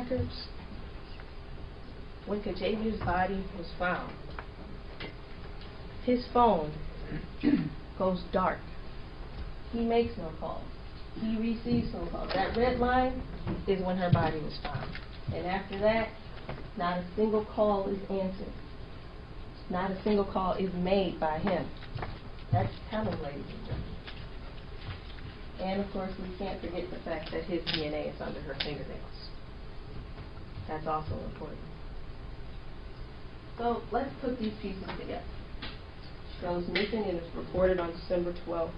records, when Kajavia's body was found, his phone goes dark. He makes no calls. He receives no calls. That red line is when her body was found. And after that, not a single call is answered. Not a single call is made by him. That's telling, ladies and gentlemen. And of course, we can't forget the fact that his DNA is under her fingernails. That's also important. So let's put these pieces together. She goes missing and is reported on December 12th.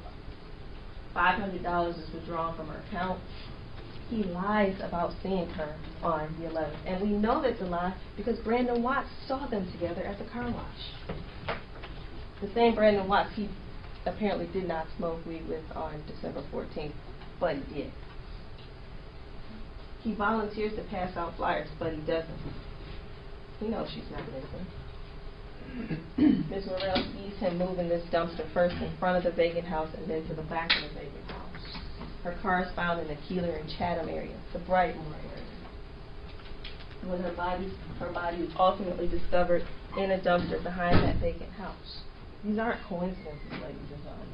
$500 is withdrawn from her account. He lies about seeing her on the 11th. And we know that's a lie because Brandon Watts saw them together at the car wash. The same Brandon Watts he apparently did not smoke weed with on December 14th, but he did. He volunteers to pass out flyers, but he doesn't. He knows she's not missing. Ms. Morrell sees him moving this dumpster first in front of the vacant house and then to the back of the vacant house. Her car is found in the Keeler and Chatham area, the Brightmoor area. When her body was ultimately discovered in a dumpster behind that vacant house. These aren't coincidences, ladies and gentlemen.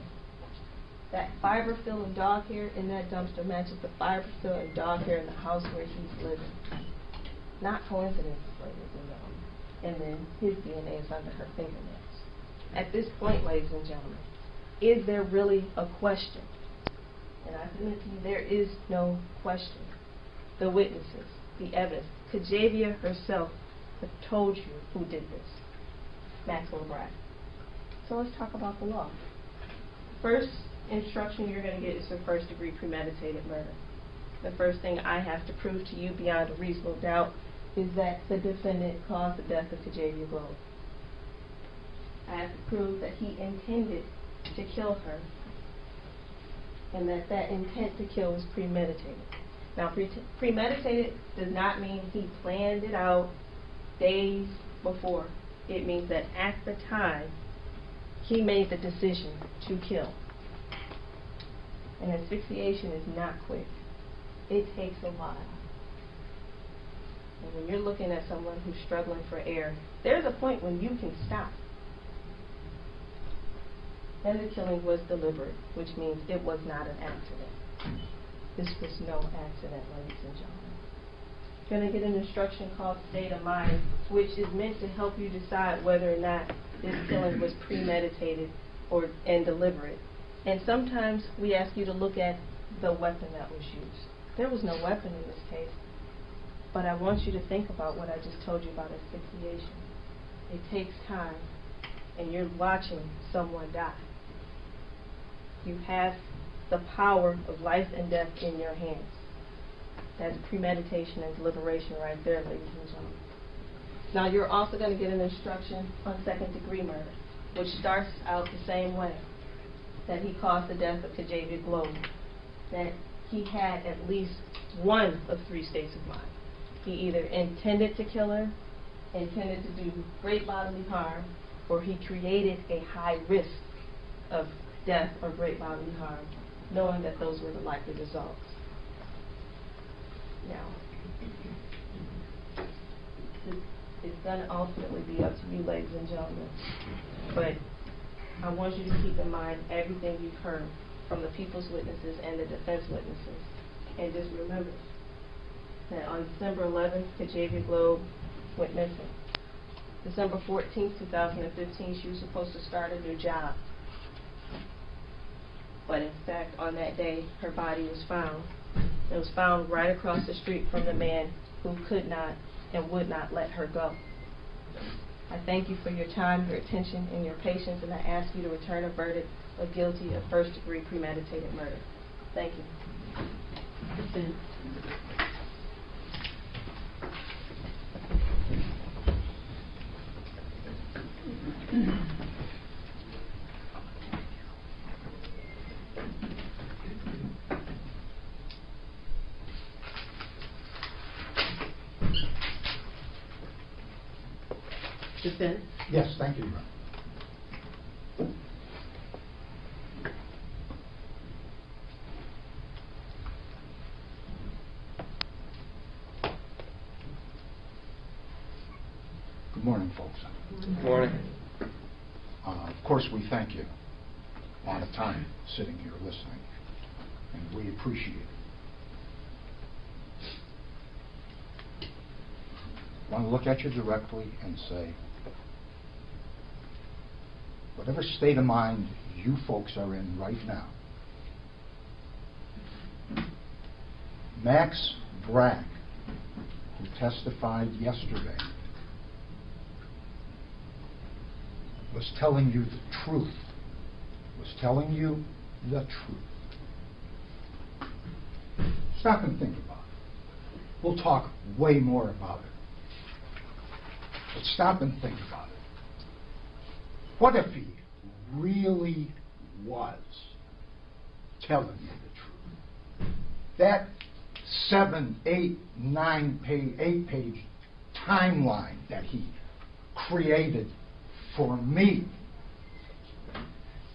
That fiber film and dog hair in that dumpster matches the fiber film and dog hair in the house where he's living. Not coincidences, ladies and gentlemen. And then his DNA is under her fingernails. At this point, ladies and gentlemen, is there really a question? And I submit to you, there is no question. The witnesses, the evidence, Kajavia herself have told you who did this. Maxwell Brack. So let's talk about the law. First instruction you're going to get is for first-degree premeditated murder. The first thing I have to prove to you beyond a reasonable doubt is that the defendant caused the death of Kajavia Globe. I have to prove that he intended to kill her and that that intent to kill was premeditated. Now, premeditated does not mean he planned it out days before. It means that at the time, he made the decision to kill. And asphyxiation is not quick. It takes a while. And when you're looking at someone who's struggling for air, there's a point when you can stop. And the killing was deliberate, which means it was not an accident. This was no accident, ladies and gentlemen. You're going to get an instruction called state of mind, which is meant to help you decide whether or not this killing was premeditated and deliberate. And sometimes we ask you to look at the weapon that was used. There was no weapon in this case, but I want you to think about what I just told you about asphyxiation. It takes time, and you're watching someone die. You have the power of life and death in your hands. That's premeditation and deliberation right there, ladies and gentlemen. Now, you're also going to get an instruction on second-degree murder, which starts out the same way, that he caused the death of Kajavia Globe, that he had at least one of three states of mind. He either intended to kill her, intended to do great bodily harm, or he created a high risk of death or great bodily harm, knowing that those were the likely results. Now, it's going to ultimately be up to you, ladies and gentlemen, but I want you to keep in mind everything you've heard from the people's witnesses and the defense witnesses, and just remember that on December 11th, Kajavia Globe went missing. December 14th, 2015, she was supposed to start a new job. But in fact, on that day, her body was found. It was found right across the street from the man who could not and would not let her go. I thank you for your time, your attention, and your patience, and I ask you to return a verdict of guilty of first-degree premeditated murder. Thank you. Defense? Yes, thank you. Good morning, folks. Good morning. Of course, we thank you. A lot of time sitting here listening, and we appreciate it. I want to look at you directly and say, whatever state of mind you folks are in right now, Max Brack, who testified yesterday, was telling you the truth. Was telling you the truth. Stop and think about it. We'll talk way more about it. But stop and think about it. What if he really was telling you the truth? That 7, 8, 9 page, 8-page timeline that he created for me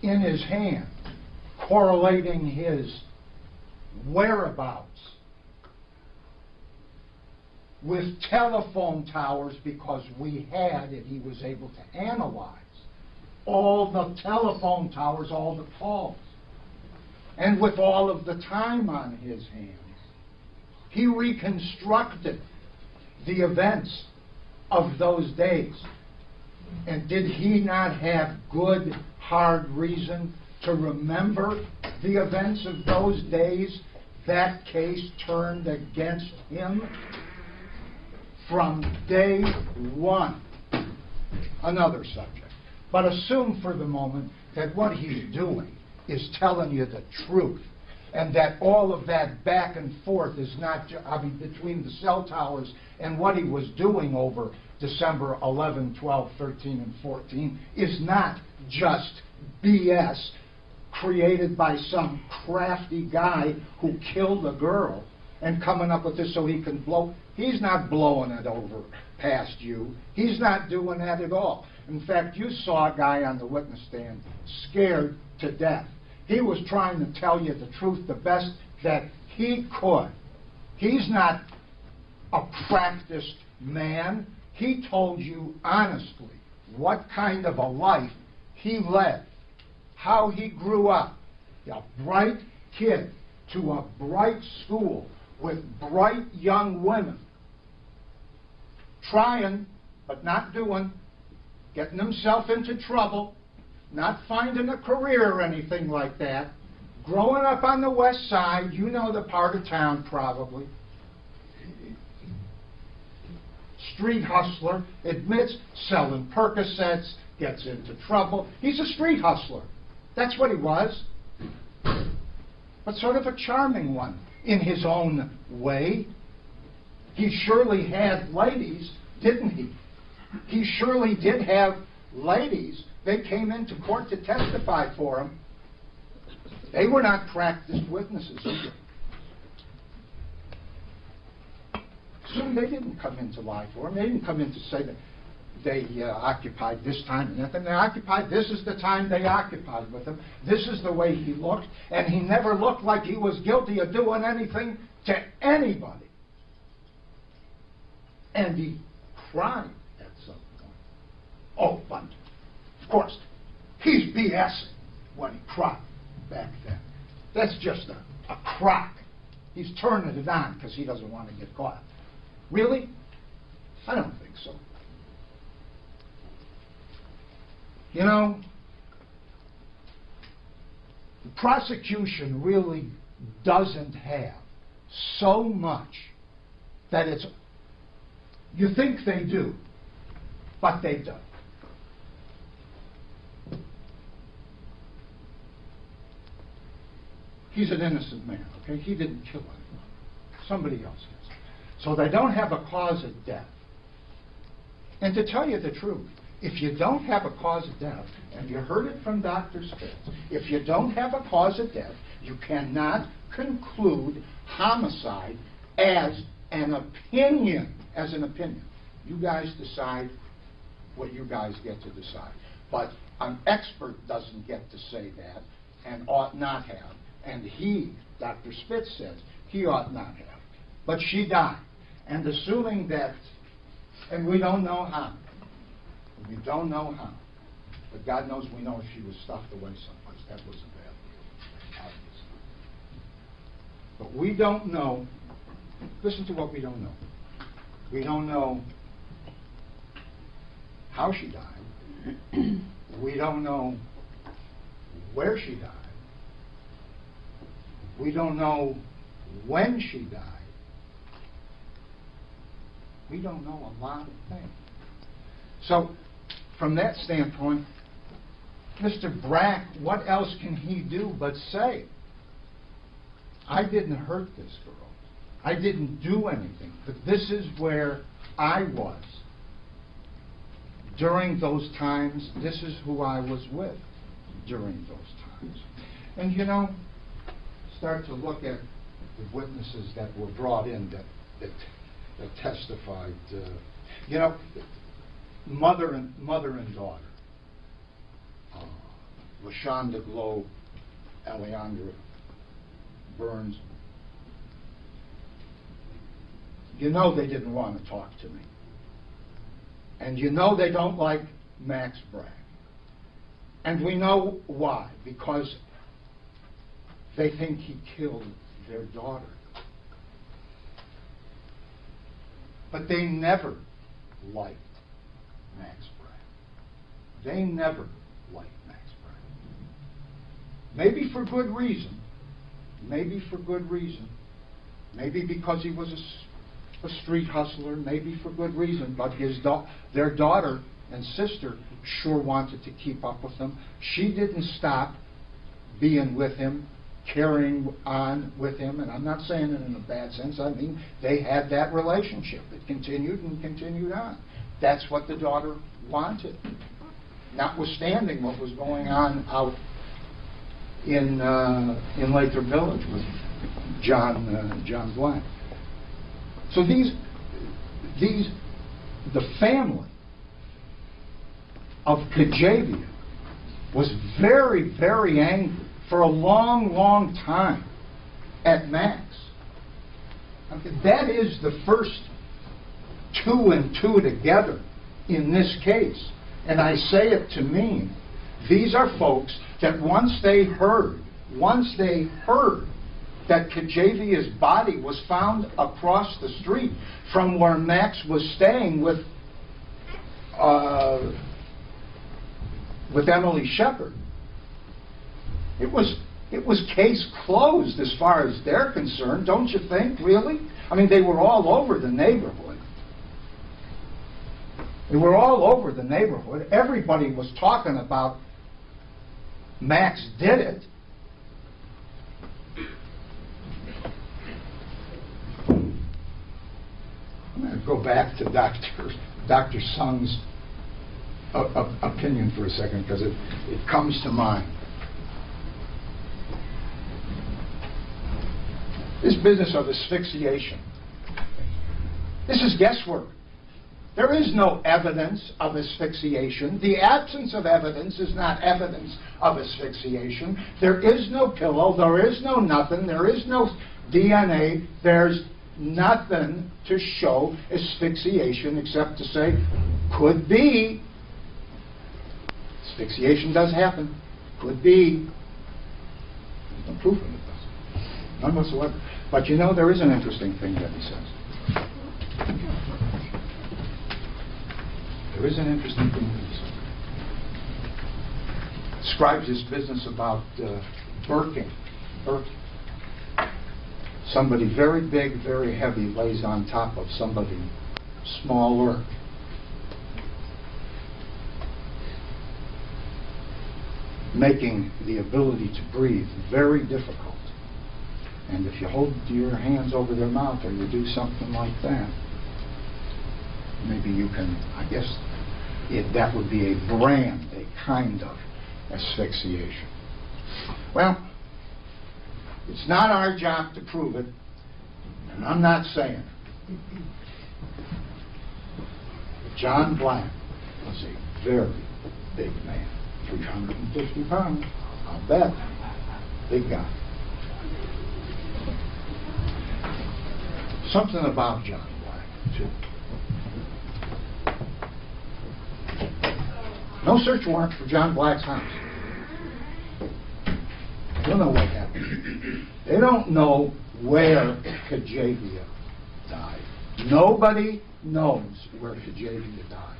in his hand, correlating his whereabouts with telephone towers, because we had and he was able to analyze all the telephone towers, all the calls, and with all of the time on his hands, he reconstructed the events of those days. And did he not have good, hard reason to remember the events of those days? That case turned against him from day one. Another subject. But assume for the moment that what he's doing is telling you the truth, and that all of that back and forth is not, between the cell towers and what he was doing over December 11, 12, 13, and 14 is not just BS created by some crafty guy who killed a girl and coming up with this so he can blow. He's not blowing it over past you. He's not doing that at all. In fact, you saw a guy on the witness stand scared to death. He was trying to tell you the truth the best that he could. He's not a practiced man. He told you honestly what kind of a life he led, how he grew up. A bright kid to a bright school with bright young women, trying but not doing, getting himself into trouble, not finding a career or anything like that, growing up on the west side, you know the part of town probably. Street hustler, admits selling Percocets, gets into trouble. He's a street hustler. That's what he was. But sort of a charming one in his own way. He surely had ladies, didn't he? He surely did have ladies. They came into court to testify for him. They were not practiced witnesses either. Soon they didn't come in to lie for him. They didn't come in to say that they occupied this time and that. And they occupied, this is the time they occupied with him. This is the way he looked. And he never looked like he was guilty of doing anything to anybody. And he cried at some point. Oh, but of course, he's BSing when he cried back then. That's just a crock. He's turning it on because he doesn't want to get caught. Really? I don't think so. You know, the prosecution really doesn't have so much that it's, you think they do, but they don't. He's an innocent man, okay? He didn't kill anyone. Somebody else did. So they don't have a cause of death. And to tell you the truth, if you don't have a cause of death, and you heard it from Dr. Spitz, if you don't have a cause of death, you cannot conclude homicide as an opinion. As an opinion. You guys decide what you guys get to decide. But an expert doesn't get to say that, and ought not have. And he, Dr. Spitz, says he ought not have. But she died. And assuming that, and we don't know how, We don't know how. But God knows we know if she was stuffed away someplace. That was a bad deal, obviously. But we don't know. Listen to what we don't know. We don't know how she died. We don't know where she died. We don't know when she died. We don't know a lot of things. So, from that standpoint, Mr. Brack, what else can he do but say, I didn't hurt this girl. I didn't do anything. But this is where I was during those times. This is who I was with during those times. And you know, start to look at the witnesses that were brought in that testified. You know, mother and daughter. LaShonda Globe, Alejandra Burns. You know they didn't want to talk to me. And you know they don't like Max Brack. And we know why. Because they think he killed their daughter. But they never liked Max Brack. They never liked Max Brack. Maybe for good reason. Maybe for good reason. Maybe because he was a street hustler. Maybe for good reason. But their daughter and sister sure wanted to keep up with him. She didn't stop being with him, carrying on with him, and I'm not saying it in a bad sense. I mean, they had that relationship. It continued and continued on. That's what the daughter wanted, notwithstanding what was going on out in Lathrop Village with John Black. So the family of Kajavia was very, very angry for a long, long time at Max. That is the first 2 and 2 together in this case. And I say it to mean these are folks that once they heard that Kajavia's body was found across the street from where Max was staying with Emily Shepard, it was case closed as far as they're concerned, don't you think, really? I mean, they were all over the neighborhood. They were all over the neighborhood. Everybody was talking about Max did it. I'm going to go back to Dr. Sung's opinion for a second, because it comes to mind. This business of asphyxiation. This is guesswork. There is no evidence of asphyxiation. The absence of evidence is not evidence of asphyxiation. There is no pillow. There is no nothing. There is no DNA. There's nothing to show asphyxiation except to say, could be. Asphyxiation does happen. Could be. There's no proof of it. None whatsoever. But you know, there is an interesting thing that he says. There is an interesting thing that he says. Describes this business about Burking. Somebody very big, very heavy lays on top of somebody smaller. Making the ability to breathe very difficult. And if you hold your hands over their mouth or you do something like that, maybe you can, I guess, that would be a brand, a kind of asphyxiation. Well, it's not our job to prove it, and I'm not saying it. But John Black was a very big man, 350 pounds, I'll bet. Big guy. Something about John Black, too. No search warrant for John Black's house. They don't know what happened. They don't know where Kajavia died. Nobody knows where Kajavia died.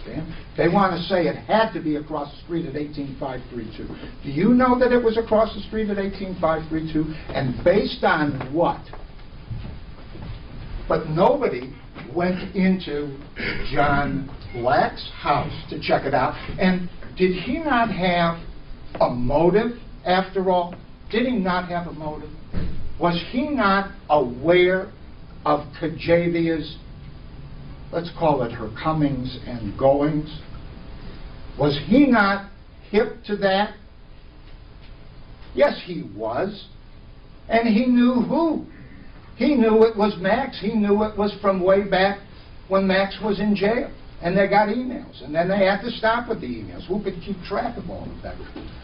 Okay? They want to say it had to be across the street at 18532. Do you know that it was across the street at 18532? And based on what? But nobody went into John Black's house to check it out. And did he not have a motive, after all? Did he not have a motive? Was he not aware of Kajavia's, let's call it her comings and goings? Was he not hip to that? Yes, he was. And he knew who. He knew it was Max. He knew it was from way back when Max was in jail. And they got emails. And then they had to stop with the emails. Who could keep track of all of that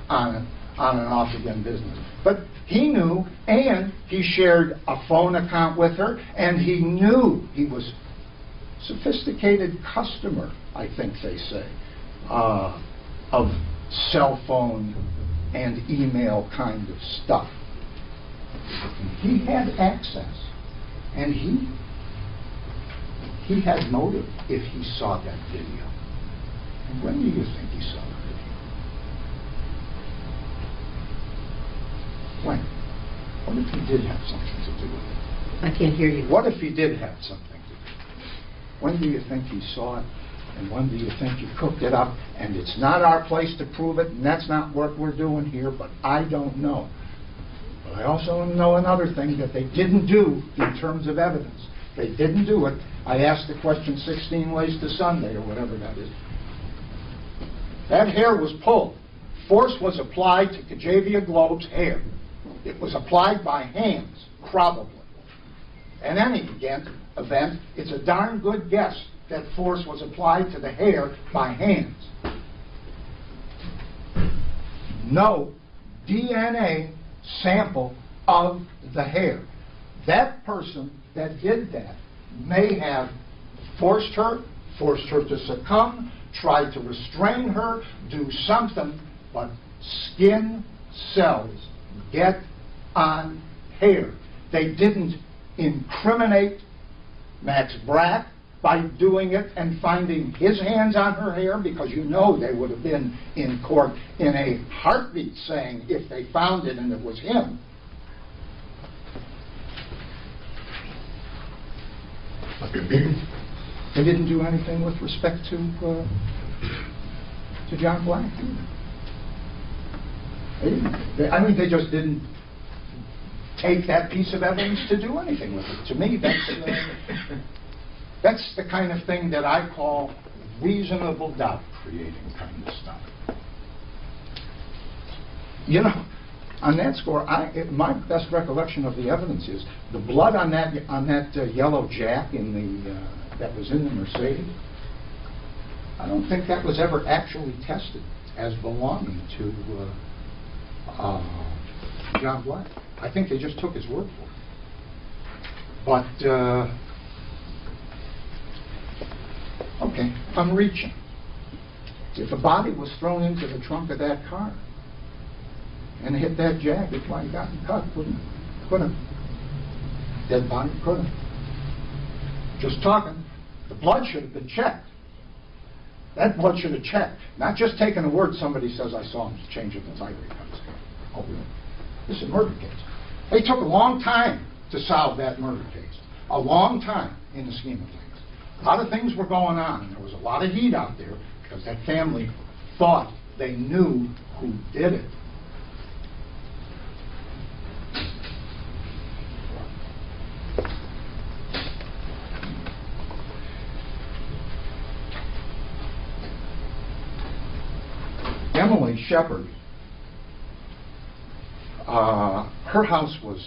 on and off again business? But he knew, and he shared a phone account with her, and he knew he was a sophisticated customer, I think they say, of cell phone and email kind of stuff. He had access, and he had motive if he saw that video. And when do you think he saw the video? When? What if he did have something to do with it? I can't hear you. What if he did have something to do with it? When do you think he saw it? And when do you think he cooked it up? And it's not our place to prove it, and that's not what we're doing here, but I don't know. But I also know another thing that they didn't do in terms of evidence. They didn't do it. I asked the question 16 ways to Sunday, or whatever that is. That hair was pulled. Force was applied to Kajavia Globe's hair. It was applied by hands, probably. In any event, it's a darn good guess that force was applied to the hair by hands. No DNA sample of the hair. That person that did that may have forced her to succumb, tried to restrain her, do something, but skin cells get on hair. They didn't incriminate Max Brack by doing it and finding his hands on her hair, because you know they would have been in court in a heartbeat saying if they found it and it was him. But they didn't do anything with respect to John Black either. I mean, they just didn't take that piece of evidence to do anything with it. To me, that's the kind of thing that I call reasonable doubt creating kind of stuff. You know, on that score, my best recollection of the evidence is the blood on that yellow jack that was in the Mercedes. I don't think that was ever actually tested as belonging to John Black. I think they just took his word for it. But okay, I'm reaching. If a body was thrown into the trunk of that car and hit that jack, it might have gotten cut, wouldn't it? Couldn't. Dead body, couldn't. Just talking. The blood should have been checked. That blood should have checked. Not just taking a word somebody says, I saw him changing the tire. Oh, really? This is a murder case. They took a long time to solve that murder case. A long time in the scheme of things. A lot of things were going on. There was a lot of heat out there because that family thought they knew who did it. Emily Shepard, her house was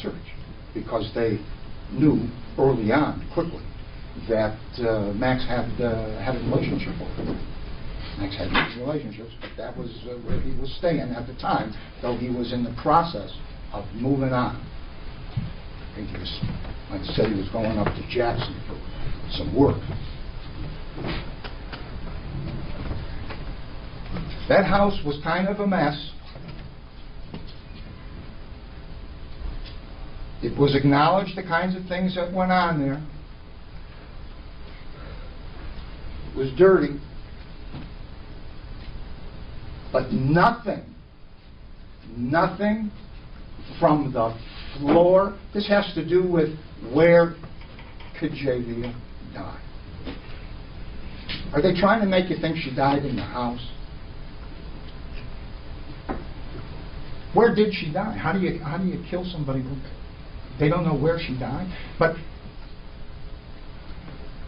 searched because they knew early on, quickly, that Max had a relationship with her. Max had mixed relationships, but that was where he was staying at the time, though he was in the process of moving on. I think he was, like I said, he was going up to Jackson for some work. That house was kind of a mess. It was acknowledged the kinds of things that went on there. It was dirty. But nothing from the floor. This has to do with where Kajavia died. Are they trying to make you think she died in the house? Where did she die? How do you kill somebody who they don't know where she died? But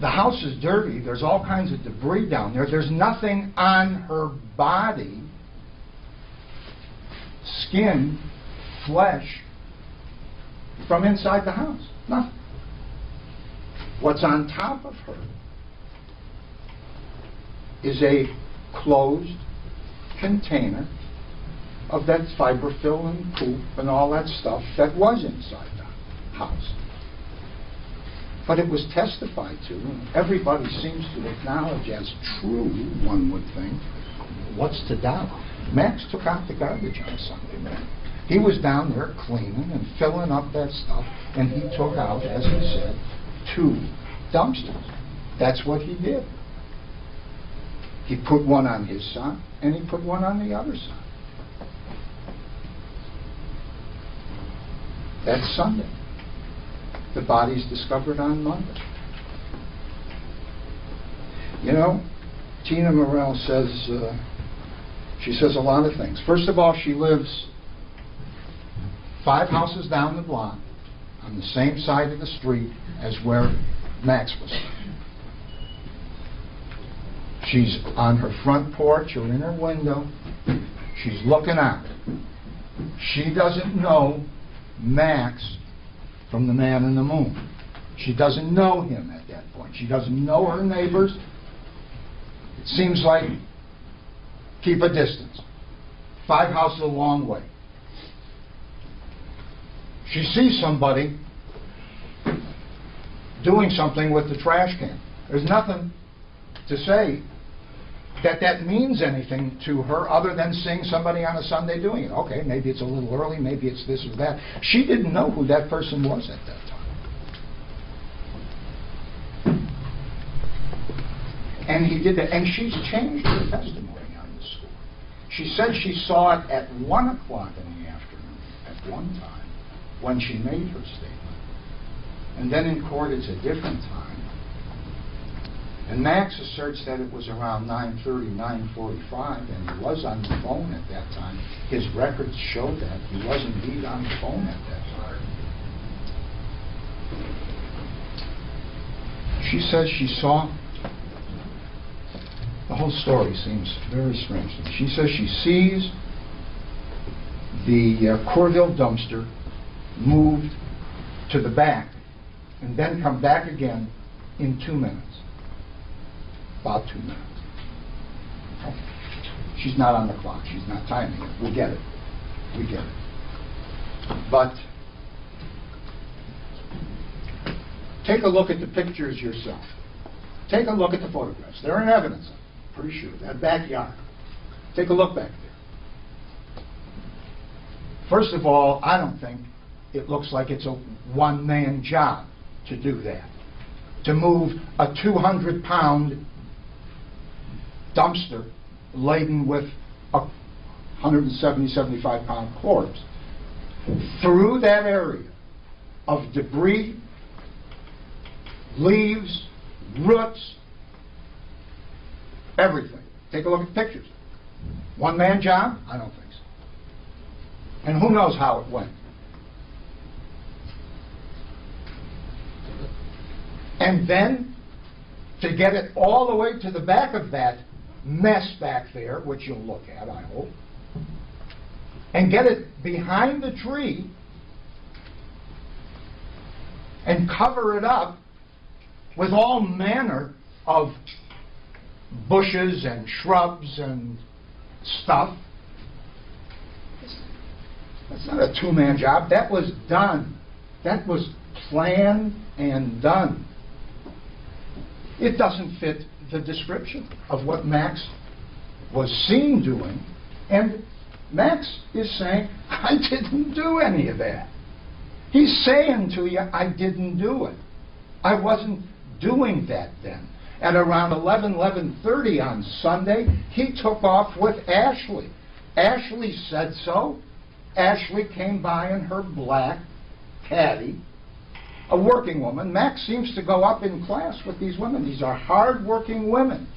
the house is dirty. There's all kinds of debris down there. There's nothing on her body, skin, flesh, from inside the house. Nothing. What's on top of her is a closed container of that fiberfill and poop and all that stuff that was inside the house. But it was testified to, and everybody seems to acknowledge as true, one would think. What's to doubt? Max took out the garbage on Sunday morning. He was down there cleaning and filling up that stuff, and he took out, as he said, 2 dumpsters. That's what he did. He put one on his side, and he put one on the other side. That's Sunday. The body's discovered on Monday. You know, Tina Morell says, she says a lot of things. First of all, she lives 5 houses down the block on the same side of the street as where Max was. She's on her front porch or in her window. She's looking out. She doesn't know Max from the Man in the Moon. She doesn't know him at that point. She doesn't know her neighbors. It seems like keep a distance. 5 houses a long way. She sees somebody doing something with the trash can. There's nothing to say that means anything to her other than seeing somebody on a Sunday doing it. Okay, maybe it's a little early, maybe it's this or that. She didn't know who that person was at that time. And he did that, and she's changed her testimony on the score. She said she saw it at 1 o'clock in the afternoon at one time when she made her statement. And then in court it's a different time. And Max asserts that it was around 9:30, 9:45, and he was on the phone at that time. His records show that. He was indeed on the phone at that time. She says she saw, the whole story seems very strange to me. She says she sees the Corville dumpster moved to the back and then come back again in 2 minutes. About 2 minutes. Okay. She's not on the clock. She's not timing it. We get it. We get it. But take a look at the pictures yourself. Take a look at the photographs. They're in evidence. I'm pretty sure. That backyard. Take a look back there. First of all, I don't think it looks like it's a one-man job to do that. To move a 200-pound dumpster laden with a 170, 75-pound corpse through that area of debris, leaves, roots, everything. Take a look at the pictures. One-man job? I don't think so. And who knows how it went. And then to get it all the way to the back of that mess back there, which you'll look at, I hope, and get it behind the tree and cover it up with all manner of bushes and shrubs and stuff. That's not a two-man job. That was done. That was planned and done. It doesn't fit the description of what Max was seen doing, and Max is saying, I didn't do any of that. He's saying to you, I didn't do it. I wasn't doing that then. At around 11:30 on Sunday, he took off with Ashley. Ashley said so. Ashley came by in her black caddy, a working woman. Max seems to go up in class with these women. These are hard-working women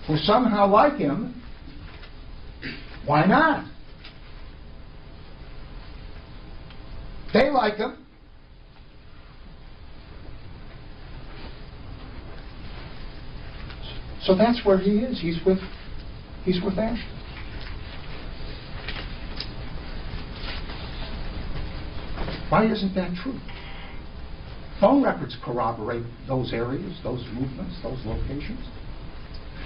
who somehow like him. Why not? They like him. So that's where he is. He's with Ashley. Why isn't that true? Phone records corroborate those areas, those movements, those locations.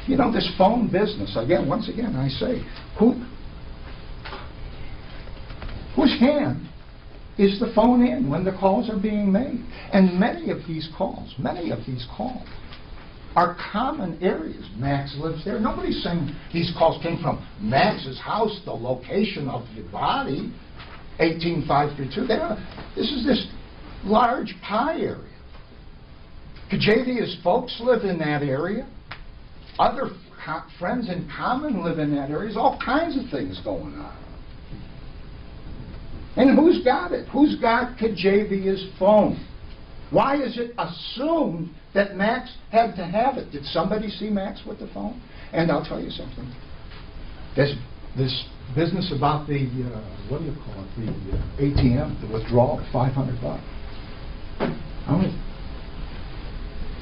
You know, this phone business, once again, I say, whose hand is the phone in when the calls are being made? And many of these calls are common areas. Max lives there. Nobody's saying these calls came from Max's house, the location of the body, 18532. This is this large pie area. Kajavia's folks live in that area. Other friends in common live in that area. There's all kinds of things going on. And who's got it? Who's got Kajavia's phone? Why is it assumed that Max had to have it? Did somebody see Max with the phone? And I'll tell you something. This business about the, what do you call it, the ATM, the withdrawal, $500.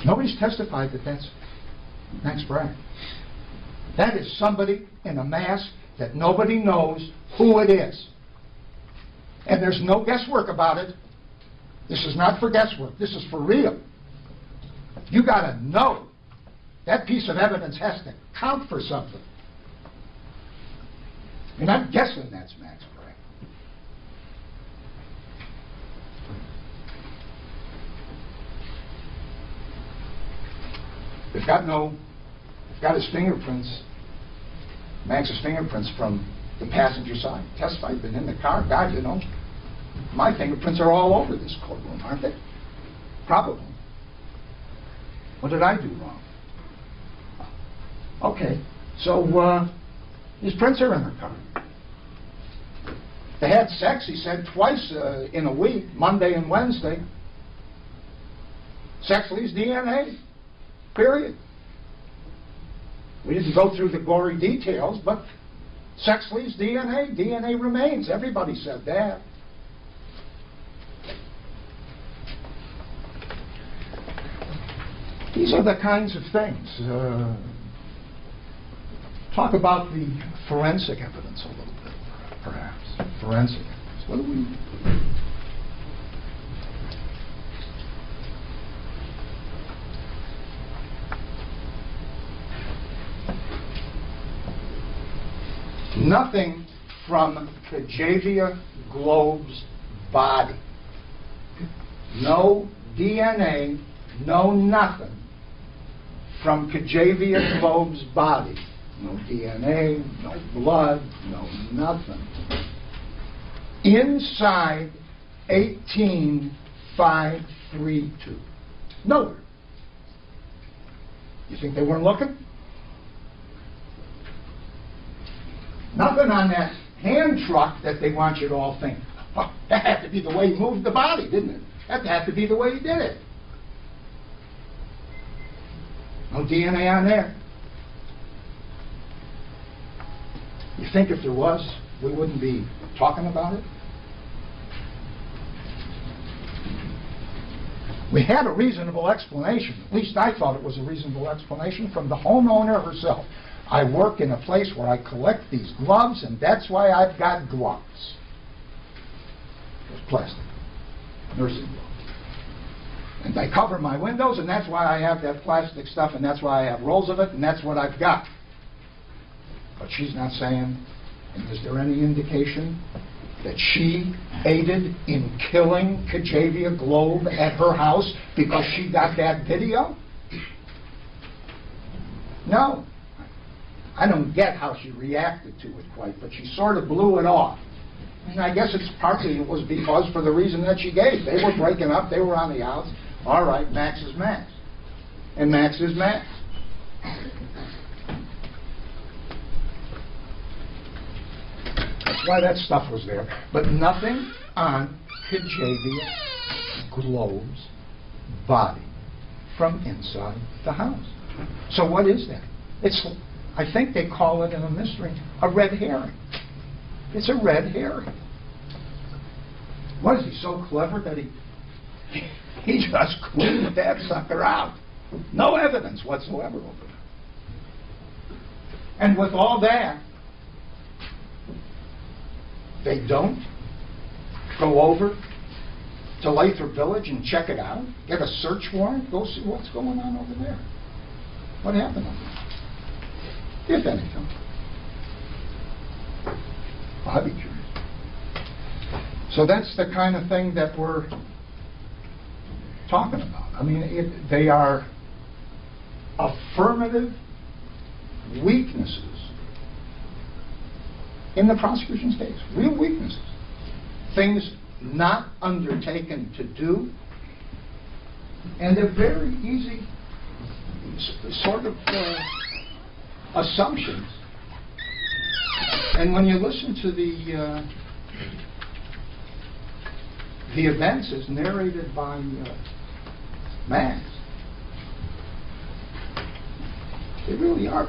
Nobody's testified that that's Max Brack. That is somebody in a mask that nobody knows who it is. And there's no guesswork about it. This is not for guesswork. This is for real. You got to know. That piece of evidence has to count for something. You're not guessing that's Max Brack. They've got his fingerprints, Max's fingerprints from the passenger side. Testified, been in the car. God, you know, my fingerprints are all over this courtroom, aren't they? Probably. What did I do wrong? Okay, so his prints are in her car. They had sex, he said, twice in a week, Monday and Wednesday. Sex leaves DNA, period. We didn't go through the gory details, but sex leaves DNA, DNA remains. Everybody said that. These are the kinds of things. Talk about the forensic evidence a little bit, perhaps. Forensic evidence. What do we... Nothing from Kajavia Globe's body. No DNA, no nothing from Kajavia Globe's body. No DNA, no blood, no nothing. Inside 18532. Nowhere. You think they weren't looking? Nothing on that hand truck that they want you to all think, oh, that had to be the way he moved the body, didn't it? That had to be the way he did it. No DNA on there. You think if there was, we wouldn't be talking about it? We had a reasonable explanation. At least I thought it was a reasonable explanation from the homeowner herself. I work in a place where I collect these gloves, and that's why I've got gloves. It's plastic, nursing gloves. And I cover my windows, and that's why I have that plastic stuff, and that's why I have rolls of it, and that's what I've got. But she's not saying, and is there any indication that she aided in killing Kajavia Globe at her house because she got that video? No. I don't get how she reacted to it quite, but she sort of blew it off. And I guess it's partly it was because for the reason that she gave. They were breaking up, they were on the outs. All right, Max is Max. And Max is Max. That's why that stuff was there. But nothing on Kajavia Globe's body from inside the house. So what is that? It's, I think they call it in a mystery, a red herring. It's a red herring. What is he, so clever that he just cleaned that sucker out? No evidence whatsoever over it. And with all that, they don't go over to Lathrop Village and check it out, get a search warrant, go see what's going on over there. What happened over there? If anything. Well, I'd be curious. So that's the kind of thing that we're talking about. I mean, they are affirmative weaknesses in the prosecution's case. Real weaknesses. Things not undertaken to do, and they're very easy sort of assumptions. And when you listen to the events as narrated by Max, they really are.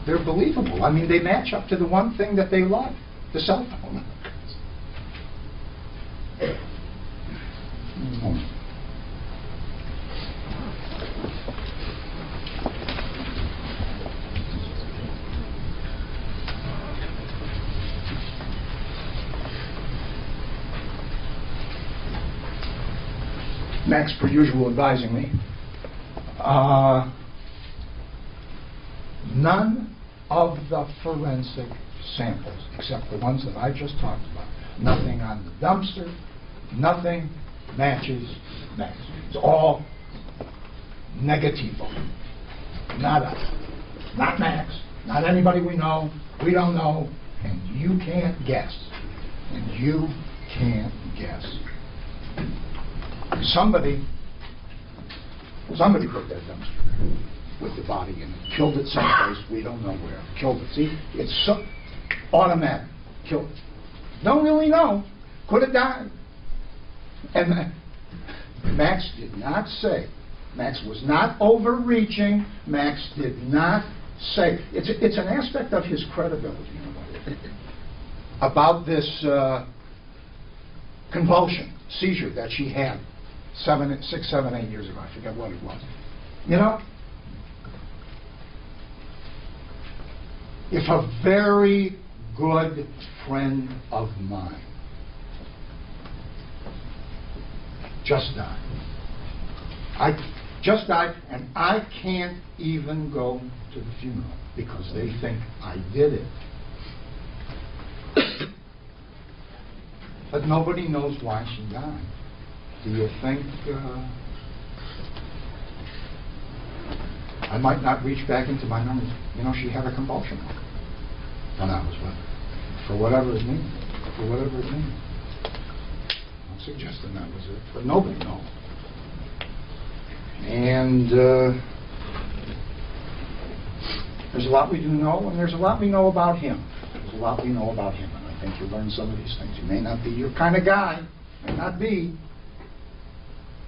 They're believable. I mean, they match up to the one thing that they love, the cell phone. Max, per usual, advising me, none of the forensic samples, except the ones that I just talked about, nothing on the dumpster, nothing matches Max. It's all negativo. Nada. Not Max, not anybody we know, we don't know, and you can't guess. And you can't guess. Somebody put that dumpster with the body in it, killed it someplace, we don't know where, killed it. See, it's so automatic, killed it. Don't really know, could have died. And Max did not say, Max was not overreaching, Max did not say, it's an aspect of his credibility about this convulsion, seizure that she had 6, 7, 8 years ago. I forget what it was. You know, if a very good friend of mine just died, and I can't even go to the funeral because they think I did it. But nobody knows why she died. Do you think I might not reach back into my memories? You know, she had a convulsion when I was with her. For whatever it means. For whatever it means. I'm not suggesting that was it, but nobody knows. And there's a lot we do know, and there's a lot we know about him. There's a lot we know about him, and I think you'll learn some of these things. He may not be your kind of guy, may not be.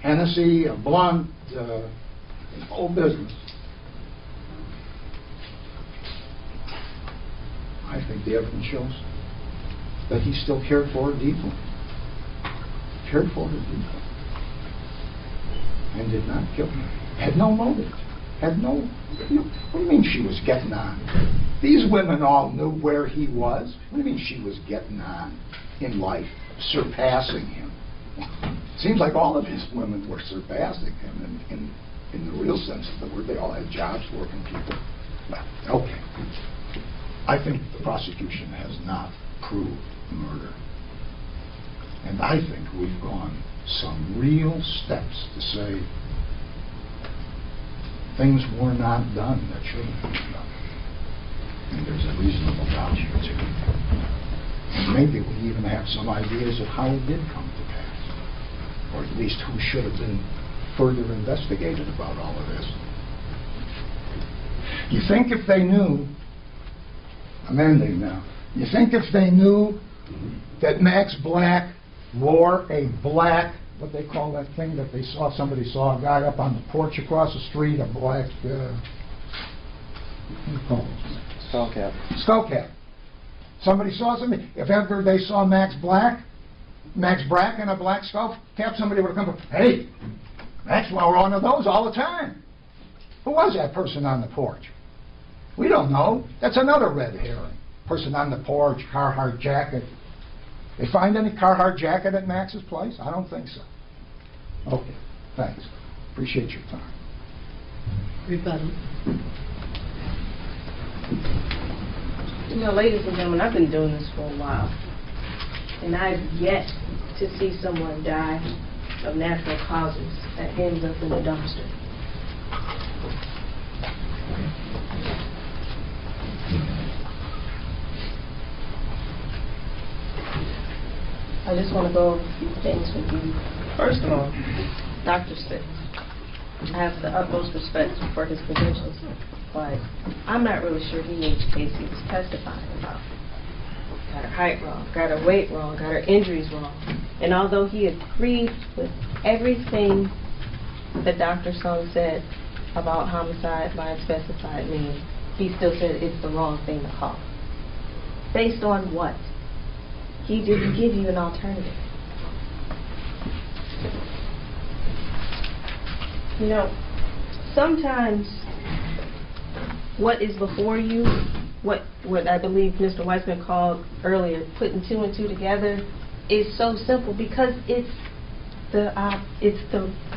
Hennessy, a blunt, whole business. I think the evidence shows that he still cared for her deeply. Cared for her deeply. And did not kill her. Had no motive. Had no... What do you mean she was getting on? These women all knew where he was. What do you mean she was getting on in life, surpassing him? Seems like all of his women were surpassing him in the real sense of the word. They all had jobs, working people. Well, okay. I think the prosecution has not proved murder. And I think we've gone some real steps to say things were not done that should have been done. And there's a reasonable doubt here, too. And maybe we even have some ideas of how it did come to pass, or at least who should have been further investigated about all of this. You think if they knew, I'm ending now, you think if they knew that Max Black wore a black, what they call that thing that they saw, somebody saw a guy up on the porch across the street, a black, what do you call it? Skull cap. Skull cap. Somebody saw something. If ever they saw Max Brack in a black skull cap, somebody would have come, hey, Maxwell wore one of those all the time. Who was that person on the porch? We don't know. That's another red herring. Person on the porch, Carhartt jacket. They find any Carhartt jacket at Max's place? I don't think so. Okay, thanks. Appreciate your time. Rebuttal. You know, ladies and gentlemen, I've been doing this for a while, and I've yet to see someone die of natural causes that ends up in a dumpster. I just want to go over a few things with you. First of all, Dr. Spitz, I have the utmost respect for his credentials, but I'm not really sure he knew the case he was testifying about. Got her height wrong, got her weight wrong, got her injuries wrong. And although he agreed with everything that Dr. Sung said about homicide by unspecified means, he still said it's the wrong thing to call. Based on what? He didn't give you an alternative. You know, sometimes what is before you, what I believe Mr. Weissman called earlier, putting two and two together, is so simple because it's the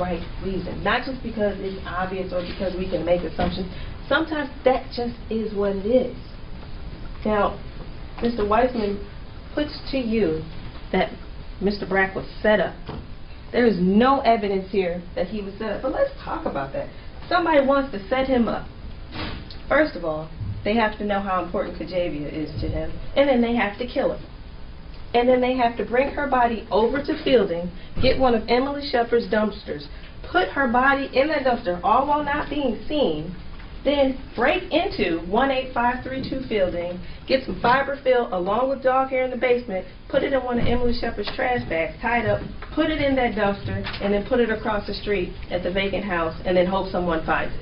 right reason. Not just because it's obvious or because we can make assumptions. Sometimes that just is what it is. Now, Mr. Weissman puts to you that Mr. Brack was set up. There is no evidence here that he was set up. But let's talk about that. Somebody wants to set him up. First of all, they have to know how important Kajavia is to him, and then they have to kill him. And then they have to bring her body over to Fielding, get one of Emily Shepard's dumpsters, put her body in that dumpster, all while not being seen, then break into 18532 Fielding, get some fiberfill along with dog hair in the basement, put it in one of Emily Shepard's trash bags, tied up, put it in that dumpster, and then put it across the street at the vacant house, and then hope someone finds it.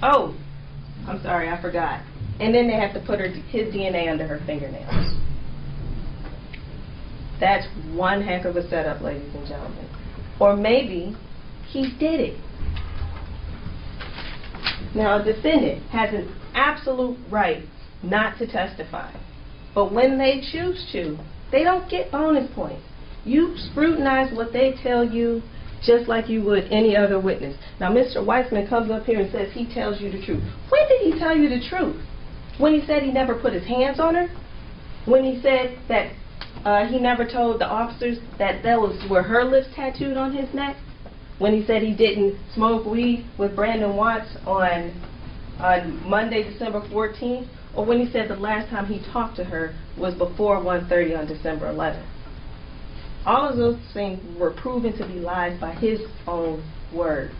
Oh, I'm sorry, I forgot. And then they have to put his DNA under her fingernails. That's one heck of a setup, ladies and gentlemen. Or maybe he did it. Now, a defendant has an absolute right not to testify. But when they choose to, they don't get bonus points. You scrutinize what they tell you just like you would any other witness. Now, Mr. Weissman comes up here and says he tells you the truth. When did he tell you the truth? When he said he never put his hands on her? When he said that he never told the officers that were her lips tattooed on his neck? When he said he didn't smoke weed with Brandon Watts on Monday, December 14th? Or when he said the last time he talked to her was before 1:30 on December 11th? All of those things were proven to be lies by his own word.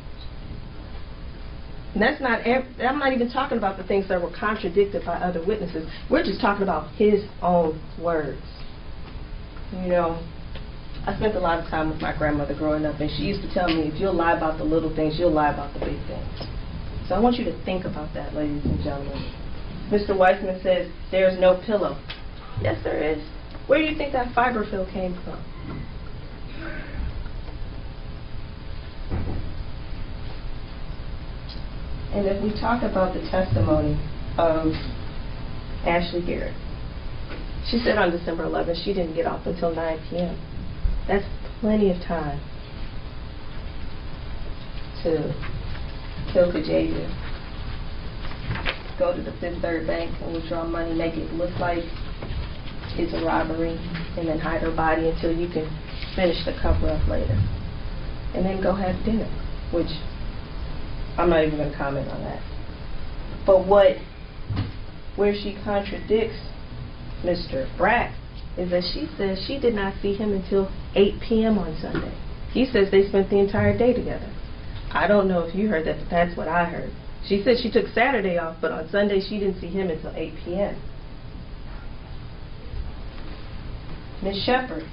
And that's not, I'm not even talking about the things that were contradicted by other witnesses. We're just talking about his own words. You know, I spent a lot of time with my grandmother growing up, and she used to tell me, if you'll lie about the little things, you'll lie about the big things. So I want you to think about that, ladies and gentlemen. Mr. Weissman says, there's no pillow. Yes, there is. Where do you think that fiberfill came from? And if we talk about the testimony of Ashley Garrett, she said on December 11th she didn't get off until 9 p.m. That's plenty of time to kill Kajavia, go to the Fifth Third Bank and withdraw money, make it look like it's a robbery, and then hide her body until you can finish the cover-up later. And then go have dinner, which I'm not even going to comment on that. But what where she contradicts Mr. Brack is that she says she did not see him until 8 p.m. on Sunday. He says they spent the entire day together. I don't know if you heard that, but that's what I heard. She said she took Saturday off, but on Sunday she didn't see him until 8 p.m. Ms. Shepard,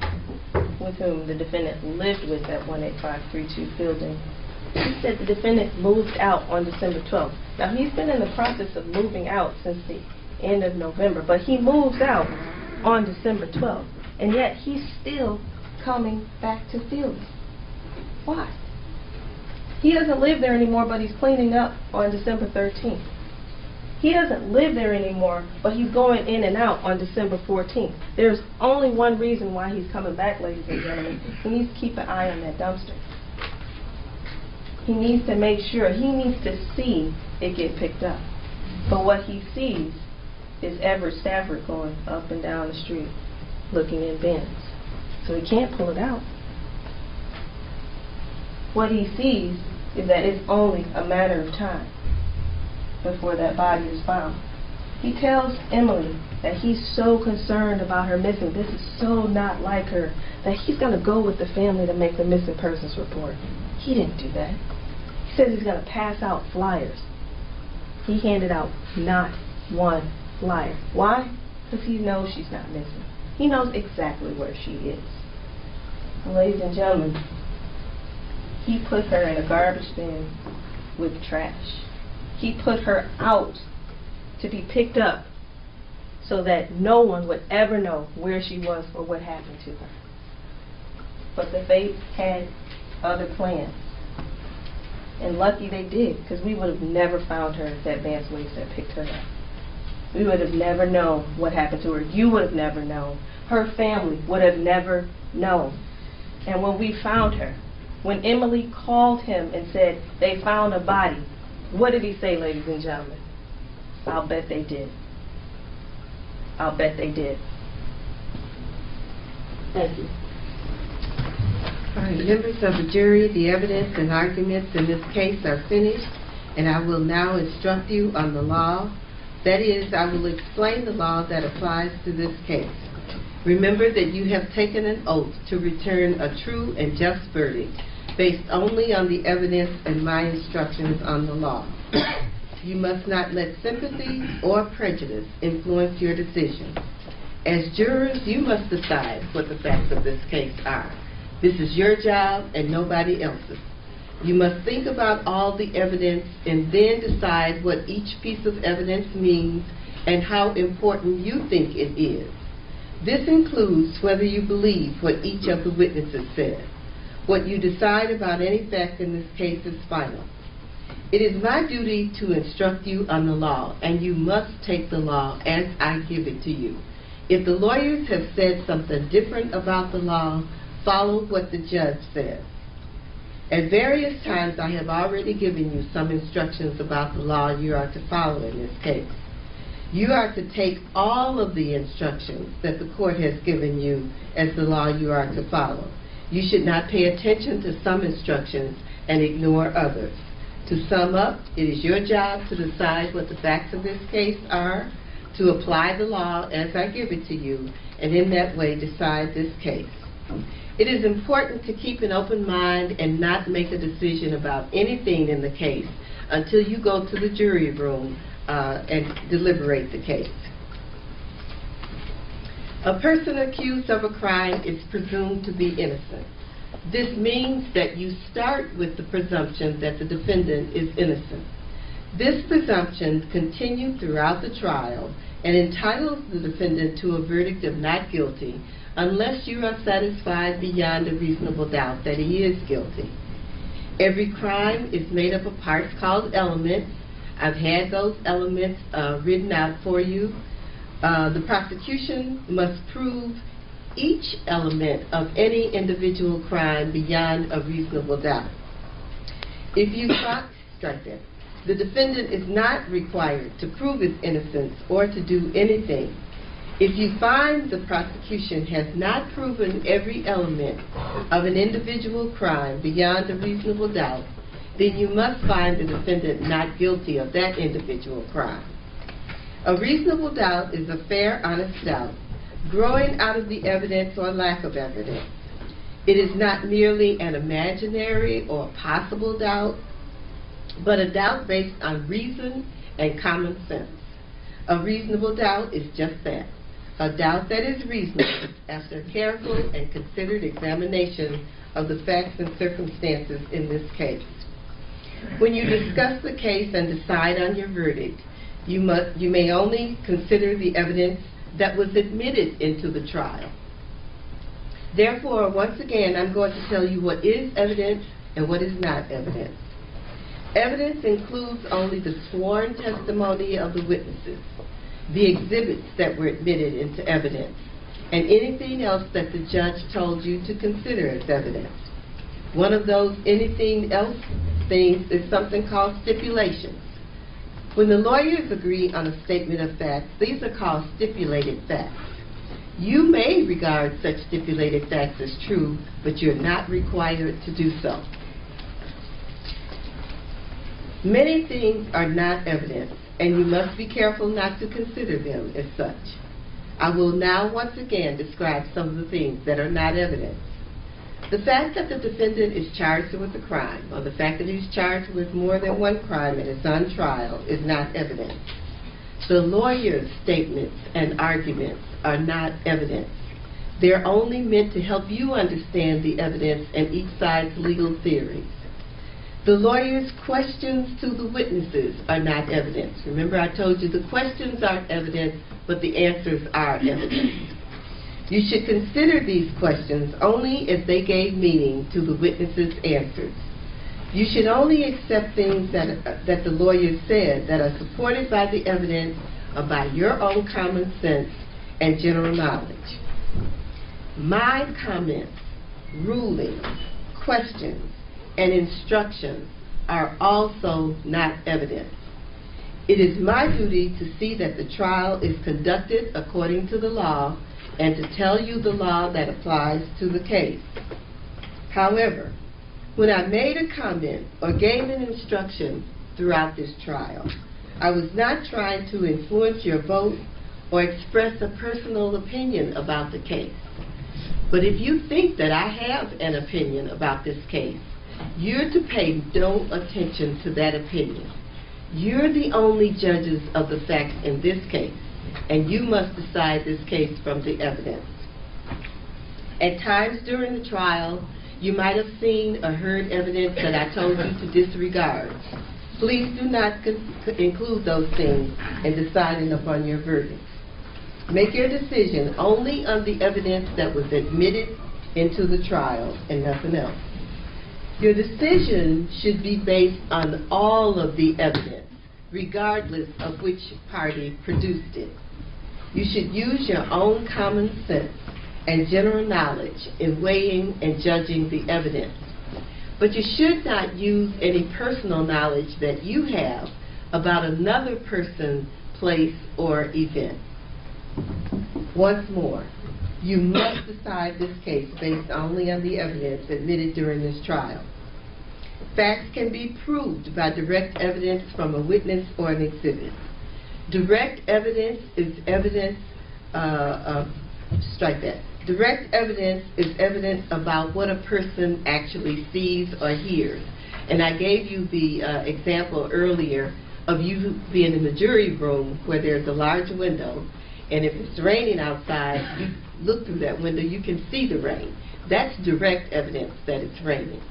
with whom the defendant lived with at 18532 Fielding, she said the defendant moved out on December 12th. Now, he's been in the process of moving out since the end of November, but he moves out on December 12th, and yet he's still coming back to Fielding. Why? He doesn't live there anymore, but he's cleaning up on December 13th. He doesn't live there anymore, but he's going in and out on December 14th. There's only one reason why he's coming back, ladies and gentlemen. He needs to keep an eye on that dumpster. He needs to make sure, he needs to see it get picked up. But what he sees is Everett Stafford going up and down the street looking in bins. So he can't pull it out. What he sees is that it's only a matter of time before that body is found. He tells Emily that he's so concerned about her missing. This is so not like her, that he's going to go with the family to make the missing persons report. He didn't do that. He says he's going to pass out flyers. He handed out not one flyer. Why? Because he knows she's not missing. He knows exactly where she is. And ladies and gentlemen, he put her in a garbage bin with trash. He put her out to be picked up so that no one would ever know where she was or what happened to her. But the fates had other plans. And lucky they did, because we would have never found her if that Vance Waste had picked her up. We would have never known what happened to her. You would have never known. Her family would have never known. And when we found her, when Emily called him and said they found a body, what did he say, ladies and gentlemen? I'll bet they did. I'll bet they did. Thank you. All right, members of the jury, the evidence and arguments in this case are finished, and I will now instruct you on the law. That is, I will explain the law that applies to this case. Remember that you have taken an oath to return a true and just verdict based only on the evidence and my instructions on the law. You must not let sympathy or prejudice influence your decision. As jurors, you must decide what the facts of this case are. This is your job and nobody else's. You must think about all the evidence and then decide what each piece of evidence means and how important you think it is. This includes whether you believe what each of the witnesses said. What you decide about any fact in this case is final. It is my duty to instruct you on the law, and you must take the law as I give it to you. If the lawyers have said something different about the law, follow what the judge says. At various times I have already given you some instructions about the law you are to follow in this case. You are to take all of the instructions that the court has given you as the law you are to follow. You should not pay attention to some instructions and ignore others. To sum up, it is your job to decide what the facts of this case are, to apply the law as I give it to you, and in that way decide this case. It is important to keep an open mind and not make a decision about anything in the case until you go to the jury room and deliberate the case. A person accused of a crime is presumed to be innocent. This means that you start with the presumption that the defendant is innocent. This presumption continued throughout the trial and entitles the defendant to a verdict of not guilty unless you are satisfied beyond a reasonable doubt that he is guilty. Every crime is made up of parts called elements. I've had those elements written out for you. The prosecution must prove each element of any individual crime beyond a reasonable doubt. If you strike that, the defendant is not required to prove his innocence or to do anything. If you find the prosecution has not proven every element of an individual crime beyond a reasonable doubt, then you must find the defendant not guilty of that individual crime. A reasonable doubt is a fair, honest doubt, growing out of the evidence or lack of evidence. It is not merely an imaginary or possible doubt, but a doubt based on reason and common sense. A reasonable doubt is just that, a doubt that is reasonable after careful and considered examination of the facts and circumstances in this case. When you discuss the case and decide on your verdict, you may only consider the evidence that was admitted into the trial. Therefore, once again, I'm going to tell you what is evidence and what is not evidence. Evidence includes only the sworn testimony of the witnesses, the exhibits that were admitted into evidence, and anything else that the judge told you to consider as evidence. One of those anything else things is something called stipulations. When the lawyers agree on a statement of facts, these are called stipulated facts. You may regard such stipulated facts as true, but you're not required to do so. Many things are not evidence, and you must be careful not to consider them as such. I will now once again describe some of the things that are not evidence. The fact that the defendant is charged with a crime, or the fact that he's charged with more than one crime and is on trial, is not evidence. The lawyer's statements and arguments are not evidence. They're only meant to help you understand the evidence and each side's legal theories. The lawyer's questions to the witnesses are not evidence. Remember, I told you the questions aren't evidence, but the answers are evidence. You should consider these questions only as they gave meaning to the witnesses' answers. You should only accept things that the lawyer said that are supported by the evidence or by your own common sense and general knowledge. My comments, rulings, questions, and instructions are also not evidence. It is my duty to see that the trial is conducted according to the law and to tell you the law that applies to the case. However, when I made a comment or gave an instruction throughout this trial, I was not trying to influence your vote or express a personal opinion about the case. But if you think that I have an opinion about this case, you're to pay no attention to that opinion. You're the only judges of the facts in this case, and you must decide this case from the evidence. At times during the trial, you might have seen or heard evidence that I told you to disregard. Please do not include those things in deciding upon your verdict. Make your decision only on the evidence that was admitted into the trial and nothing else. Your decision should be based on all of the evidence, regardless of which party produced it. You should use your own common sense and general knowledge in weighing and judging the evidence. But you should not use any personal knowledge that you have about another person, place, or event. Once more, you must decide this case based only on the evidence admitted during this trial. Facts can be proved by direct evidence from a witness or an exhibit. Direct evidence is evidence, Direct evidence is evidence about what a person actually sees or hears. And I gave you the example earlier of you being in the jury room where there's a large window, and if it's raining outside, you look through that window, you can see the rain. That's direct evidence that it's raining.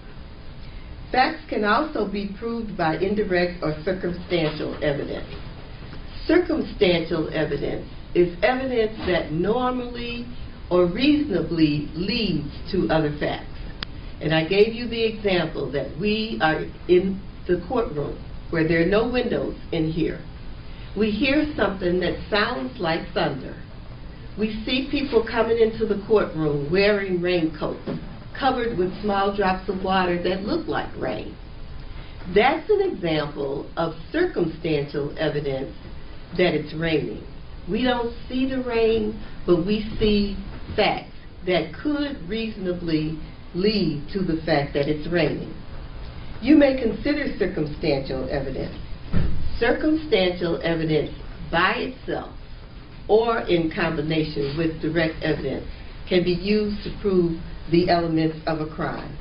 Facts can also be proved by indirect or circumstantial evidence. Circumstantial evidence is evidence that normally or reasonably leads to other facts. And I gave you the example that we are in the courtroom where there are no windows in here. We hear something that sounds like thunder. We see people coming into the courtroom wearing raincoats, covered with small drops of water that look like rain. That's an example of circumstantial evidence that it's raining. We don't see the rain, but we see facts that could reasonably lead to the fact that it's raining. You may consider circumstantial evidence. Circumstantial evidence by itself or in combination with direct evidence can be used to prove the elements of a crime.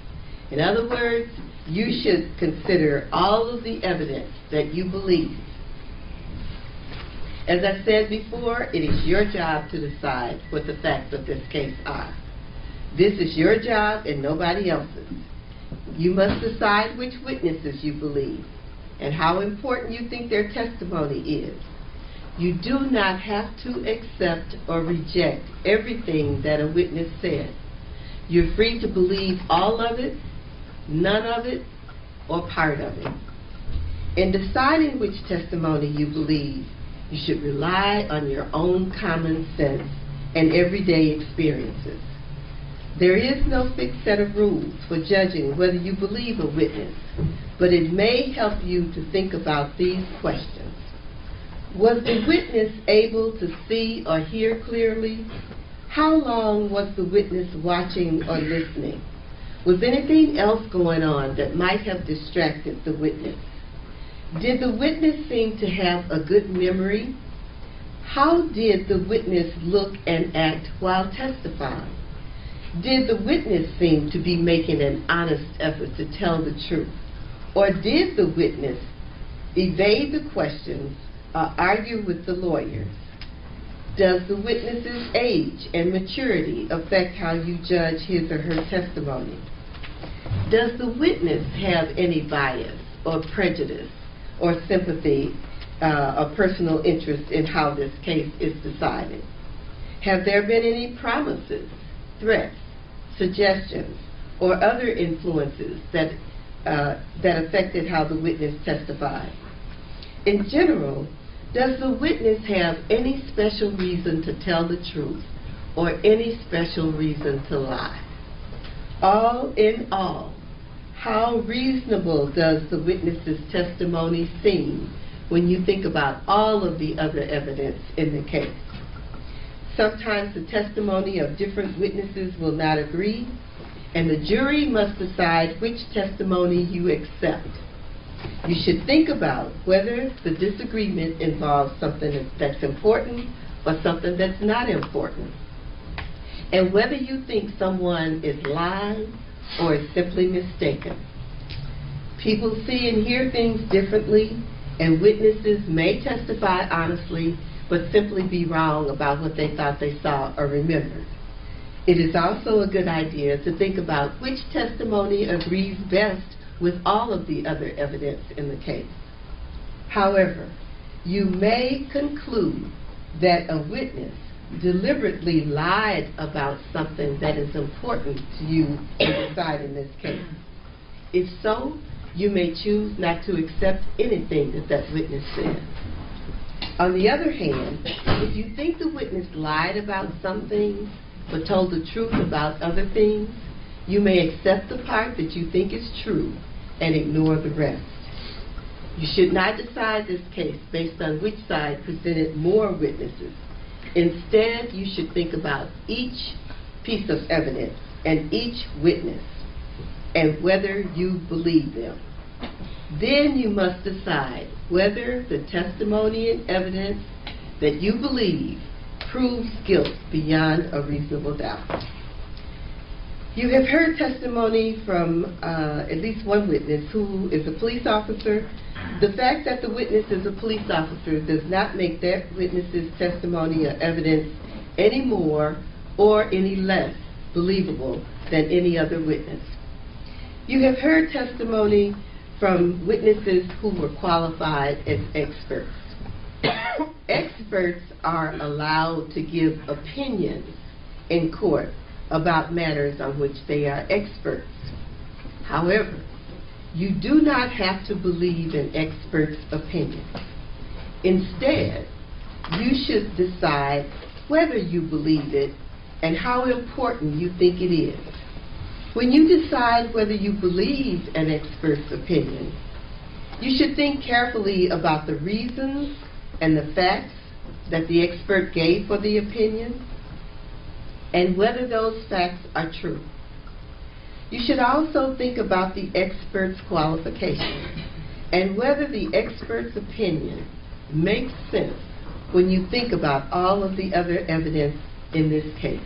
In other words, you should consider all of the evidence that you believe. As I said before, it is your job to decide what the facts of this case are. This is your job and nobody else's. You must decide which witnesses you believe and how important you think their testimony is. You do not have to accept or reject everything that a witness said. You're free to believe all of it, none of it, or part of it. In deciding which testimony you believe, you should rely on your own common sense and everyday experiences. There is no fixed set of rules for judging whether you believe a witness, but it may help you to think about these questions. Was the witness able to see or hear clearly? How long was the witness watching or listening? Was anything else going on that might have distracted the witness? Did the witness seem to have a good memory? How did the witness look and act while testifying? Did the witness seem to be making an honest effort to tell the truth? Or did the witness evade the questions or argue with the lawyers? Does the witness's age and maturity affect how you judge his or her testimony? Does the witness have any bias or prejudice or sympathy or personal interest in how this case is decided? Have there been any promises, threats, suggestions, or other influences that affected how the witness testified? In general, does the witness have any special reason to tell the truth or any special reason to lie? All in all, how reasonable does the witness's testimony seem when you think about all of the other evidence in the case? Sometimes the testimony of different witnesses will not agree, and the jury must decide which testimony you accept. You should think about whether the disagreement involves something that's important or something that's not important, and whether you think someone is lying or is simply mistaken. People see and hear things differently, and witnesses may testify honestly but simply be wrong about what they thought they saw or remembered. It is also a good idea to think about which testimony agrees best with all of the other evidence in the case. However, you may conclude that a witness deliberately lied about something that is important to you in deciding this case. If so, you may choose not to accept anything that witness said. On the other hand, if you think the witness lied about some things but told the truth about other things, you may accept the part that you think is true and ignore the rest. You should not decide this case based on which side presented more witnesses. Instead, you should think about each piece of evidence and each witness and whether you believe them. Then you must decide whether the testimony and evidence that you believe proves guilt beyond a reasonable doubt. You have heard testimony from at least one witness who is a police officer. The fact that the witness is a police officer does not make that witness's testimony or evidence any more or any less believable than any other witness. You have heard testimony from witnesses who were qualified as experts. Experts are allowed to give opinions in court about matters on which they are experts. However, you do not have to believe an expert's opinion. Instead, you should decide whether you believe it and how important you think it is. When you decide whether you believe an expert's opinion, you should think carefully about the reasons and the facts that the expert gave for the opinion and whether those facts are true. You should also think about the expert's qualifications and whether the expert's opinion makes sense when you think about all of the other evidence in this case.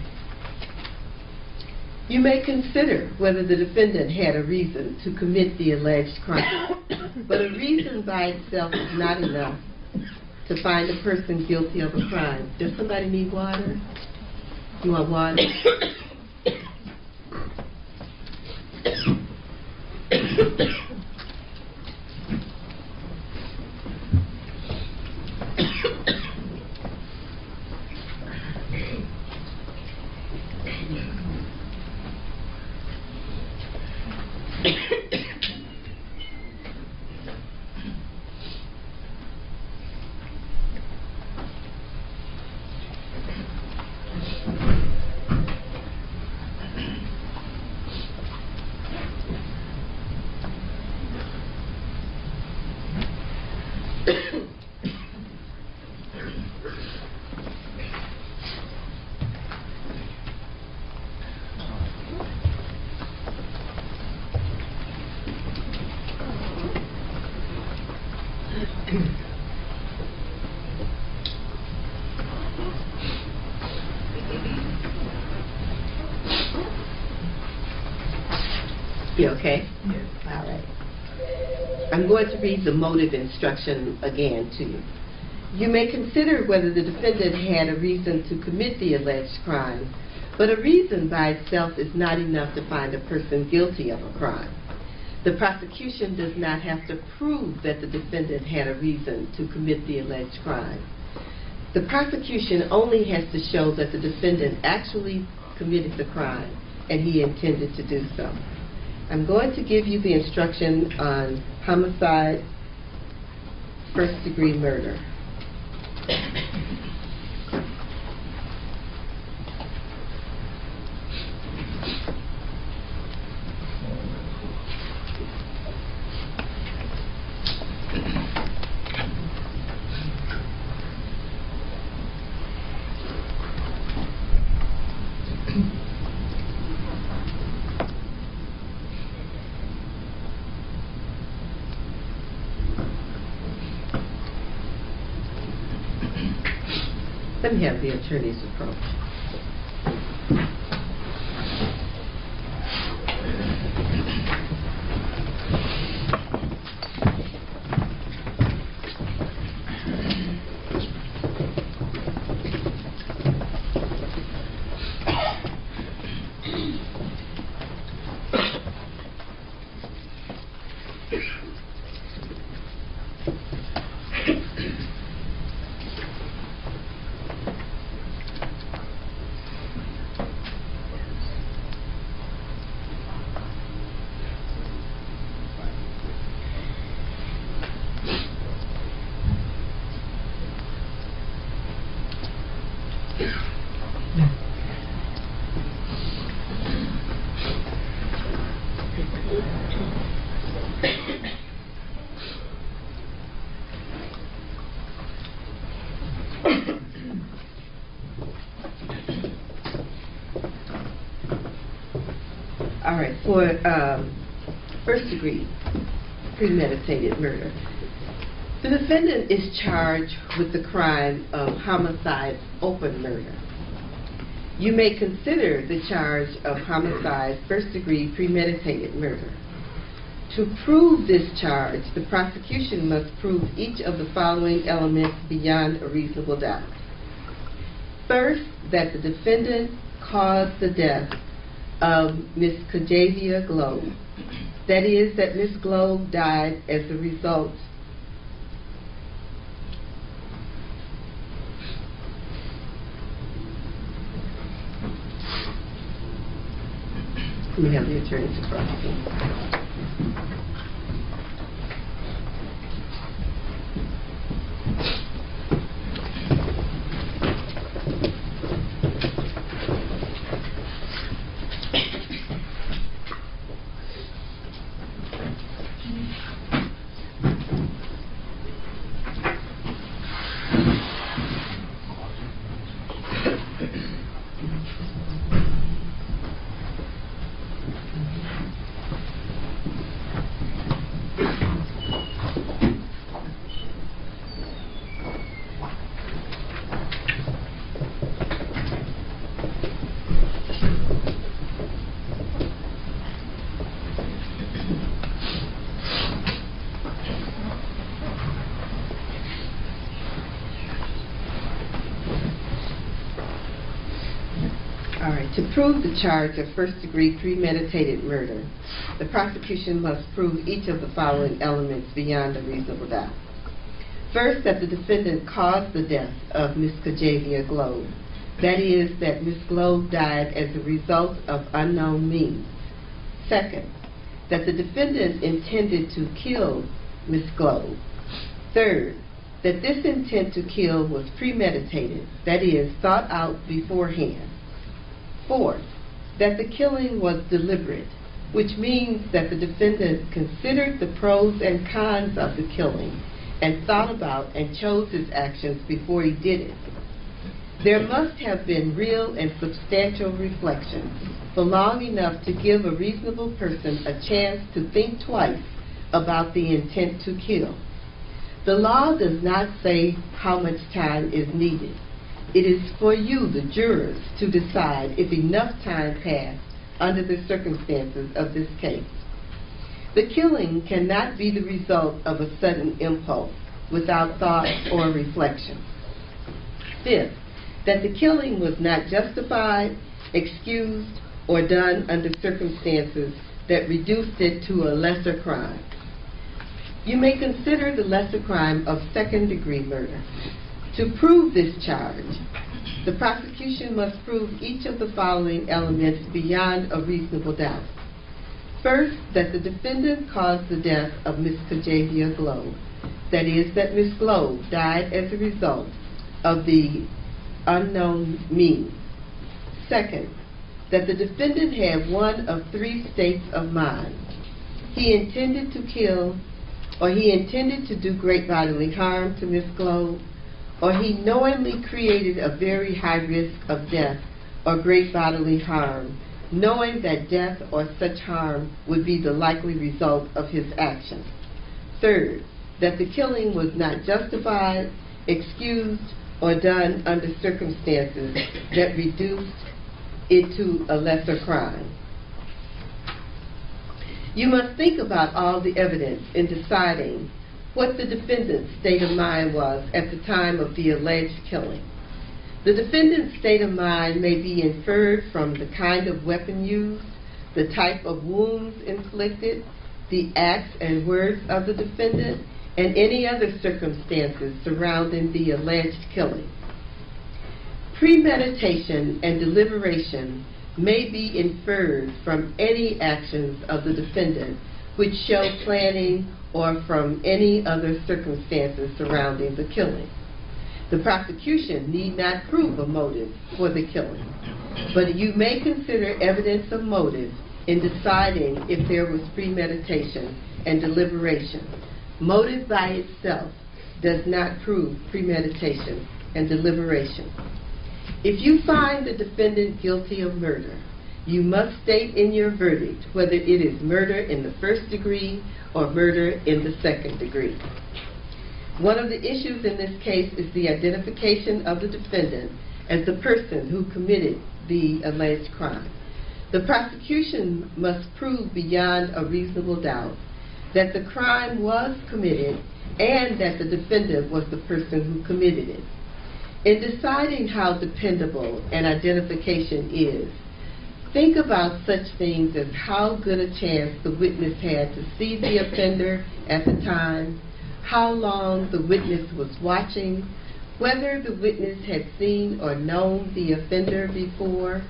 You may consider whether the defendant had a reason to commit the alleged crime, but a reason by itself is not enough to find a person guilty of a crime. Does somebody need water? You want water? You okay? Yes. All right. I'm going to read the motive instruction again to you. You may consider whether the defendant had a reason to commit the alleged crime, but a reason by itself is not enough to find a person guilty of a crime. The prosecution does not have to prove that the defendant had a reason to commit the alleged crime. The prosecution only has to show that the defendant actually committed the crime and he intended to do so. I'm going to give you the instruction on homicide, first-degree murder. Let me have the attorney's approach. All right, for first-degree premeditated murder, the defendant is charged with the crime of homicide open murder. You may consider the charge of homicide first-degree premeditated murder. To prove this charge, the prosecution must prove each of the following elements beyond a reasonable doubt. First, that the defendant caused the death of Miss Kajavia Globe. That is, that Miss Globe died as a result we have the attorney to prosecute. To prove the charge of first-degree premeditated murder, the prosecution must prove each of the following elements beyond a reasonable doubt. First, that the defendant caused the death of Ms. Kajavia Globe. That is, that Ms. Globe died as a result of unknown means. Second, that the defendant intended to kill Ms. Globe. Third, that this intent to kill was premeditated, that is, thought out beforehand. Fourth, that the killing was deliberate, which means that the defendant considered the pros and cons of the killing and thought about and chose his actions before he did it. There must have been real and substantial reflection for long enough to give a reasonable person a chance to think twice about the intent to kill. The law does not say how much time is needed. It is for you, the jurors, to decide if enough time passed under the circumstances of this case. The killing cannot be the result of a sudden impulse without thought or reflection. Fifth, that the killing was not justified, excused, or done under circumstances that reduced it to a lesser crime. You may consider the lesser crime of second-degree murder. To prove this charge, the prosecution must prove each of the following elements beyond a reasonable doubt. First, that the defendant caused the death of Ms. Kajavia Globe. That is, that Ms. Globe died as a result of the unknown means. Second, that the defendant had one of three states of mind. He intended to kill, or he intended to do great bodily harm to Ms. Globe, or he knowingly created a very high risk of death or great bodily harm, knowing that death or such harm would be the likely result of his action. Third, that the killing was not justified, excused, or done under circumstances that reduced it to a lesser crime. You must think about all the evidence in deciding what the defendant's state of mind was at the time of the alleged killing. The defendant's state of mind may be inferred from the kind of weapon used, the type of wounds inflicted, the acts and words of the defendant, and any other circumstances surrounding the alleged killing. Premeditation and deliberation may be inferred from any actions of the defendant which show planning or from any other circumstances surrounding the killing. The prosecution need not prove a motive for the killing, but you may consider evidence of motive in deciding if there was premeditation and deliberation. Motive by itself does not prove premeditation and deliberation. If you find the defendant guilty of murder, you must state in your verdict whether it is murder in the first degree or murder in the second degree. One of the issues in this case is the identification of the defendant as the person who committed the alleged crime. The prosecution must prove beyond a reasonable doubt that the crime was committed and that the defendant was the person who committed it. In deciding how dependable an identification is, think about such things as how good a chance the witness had to see the offender at the time, how long the witness was watching, whether the witness had seen or known the offender before,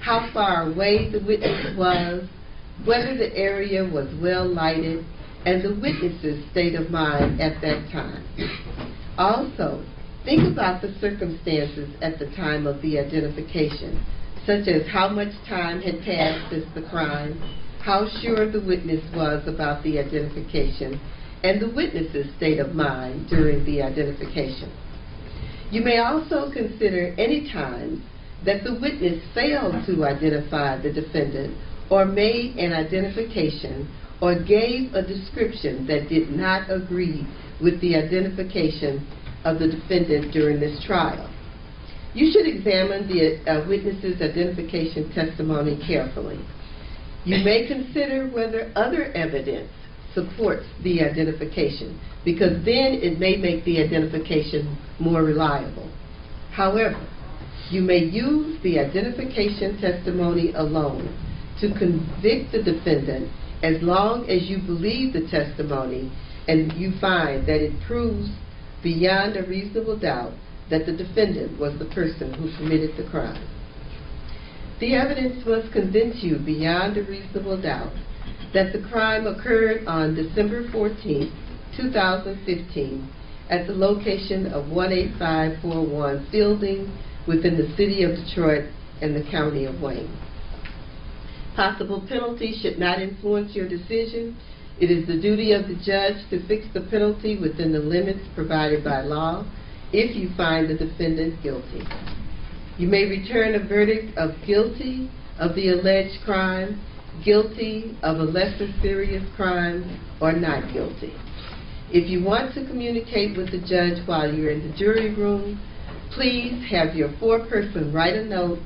how far away the witness was, whether the area was well lighted, and the witness's state of mind at that time. Also, think about the circumstances at the time of the identification, such as how much time had passed since the crime, how sure the witness was about the identification, and the witness's state of mind during the identification. You may also consider any times that the witness failed to identify the defendant or made an identification or gave a description that did not agree with the identification of the defendant during this trial. You should examine the witness's identification testimony carefully. You may consider whether other evidence supports the identification, because then it may make the identification more reliable. However, You may use the identification testimony alone to convict the defendant as long as you believe the testimony and you find that it proves beyond a reasonable doubt that the defendant was the person who committed the crime. The evidence must convince you beyond a reasonable doubt that the crime occurred on December 14, 2015 at the location of 18541 Fielding within the city of Detroit and the county of Wayne. Possible penalty should not influence your decision. It is the duty of the judge to fix the penalty within the limits provided by law if you find the defendant guilty. You may return a verdict of guilty of the alleged crime, guilty of a lesser serious crime, or not guilty. If you want to communicate with the judge while you're in the jury room, please have your foreperson write a note,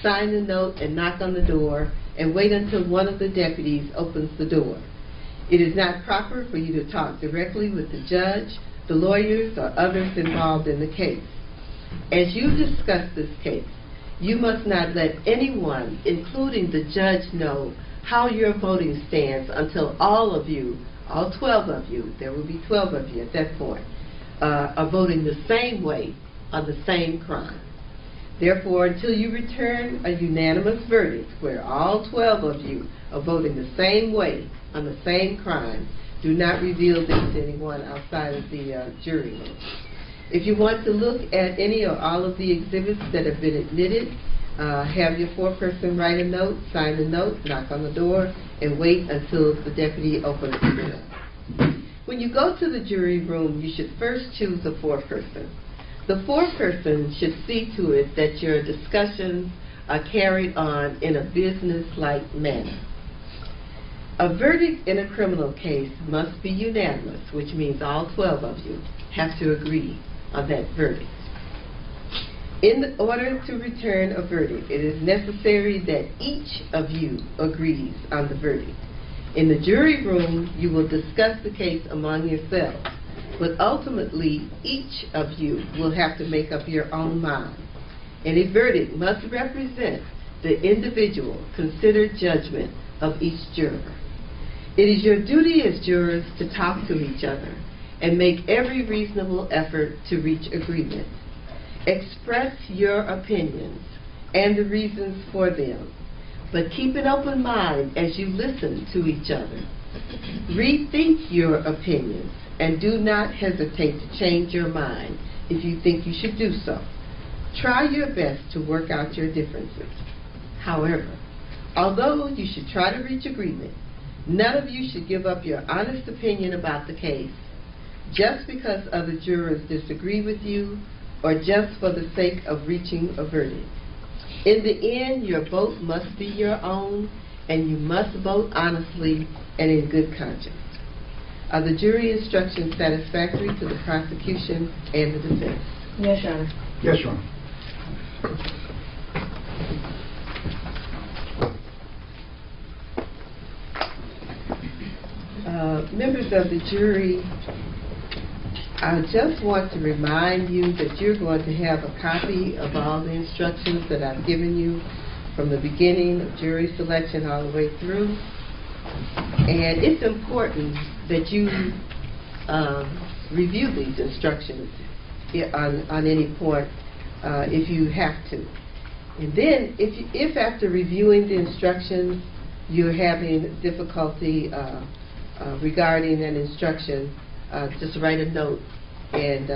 sign the note, and knock on the door, and wait until one of the deputies opens the door. It is not proper for you to talk directly with the judge, the lawyers, or others involved in the case. As you discuss this case, you must not let anyone, including the judge, know how your voting stands until all of you, all 12 of you, there will be 12 of you at that point, are voting the same way on the same crime. Therefore, until you return a unanimous verdict where all 12 of you are voting the same way on the same crime, do not reveal this to anyone outside of the jury room. If you want to look at any or all of the exhibits that have been admitted, have your foreperson write a note, sign the note, knock on the door, and wait until the deputy opens the door. When you go to the jury room, you should first choose a foreperson. The foreperson should see to it that your discussions are carried on in a business-like manner. A verdict in a criminal case must be unanimous, which means all 12 of you have to agree on that verdict. In order to return a verdict, it is necessary that each of you agrees on the verdict. In the jury room, you will discuss the case among yourselves, but ultimately each of you will have to make up your own mind. And a verdict must represent the individual considered judgment of each juror. It is your duty as jurors to talk to each other and make every reasonable effort to reach agreement. Express your opinions and the reasons for them, but keep an open mind as you listen to each other. Rethink your opinions and do not hesitate to change your mind if you think you should do so. Try your best to work out your differences. However, although you should try to reach agreement, none of you should give up your honest opinion about the case just because other jurors disagree with you or just for the sake of reaching a verdict. In the end, your vote must be your own, and you must vote honestly and in good conscience. Are the jury instructions satisfactory to the prosecution and the defense? Yes, Your Honor. Yes, Your Honor. Members of the jury, I just want to remind you that you're going to have a copy of all the instructions that I've given you from the beginning of jury selection all the way through. And it's important that you review these instructions on any point if you have to. And then if after reviewing the instructions you're having difficulty regarding an instruction, just write a note and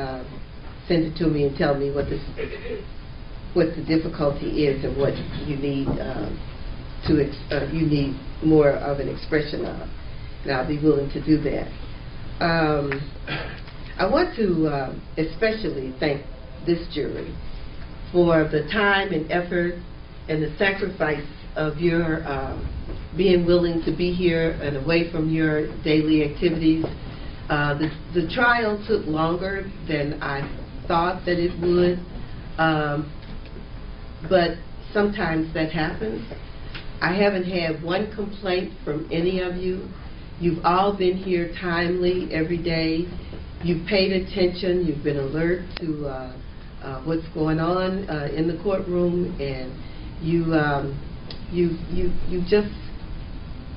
send it to me and tell me what the difficulty is and what you need you need more of an expression of, and I'll be willing to do that. I want to especially thank this jury for the time and effort and the sacrifice of your being willing to be here and away from your daily activities. The trial took longer than I thought that it would, but sometimes that happens. I haven't had one complaint from any of you. You've all been here timely every day. You've paid attention. You've been alert to what's going on in the courtroom, and you've just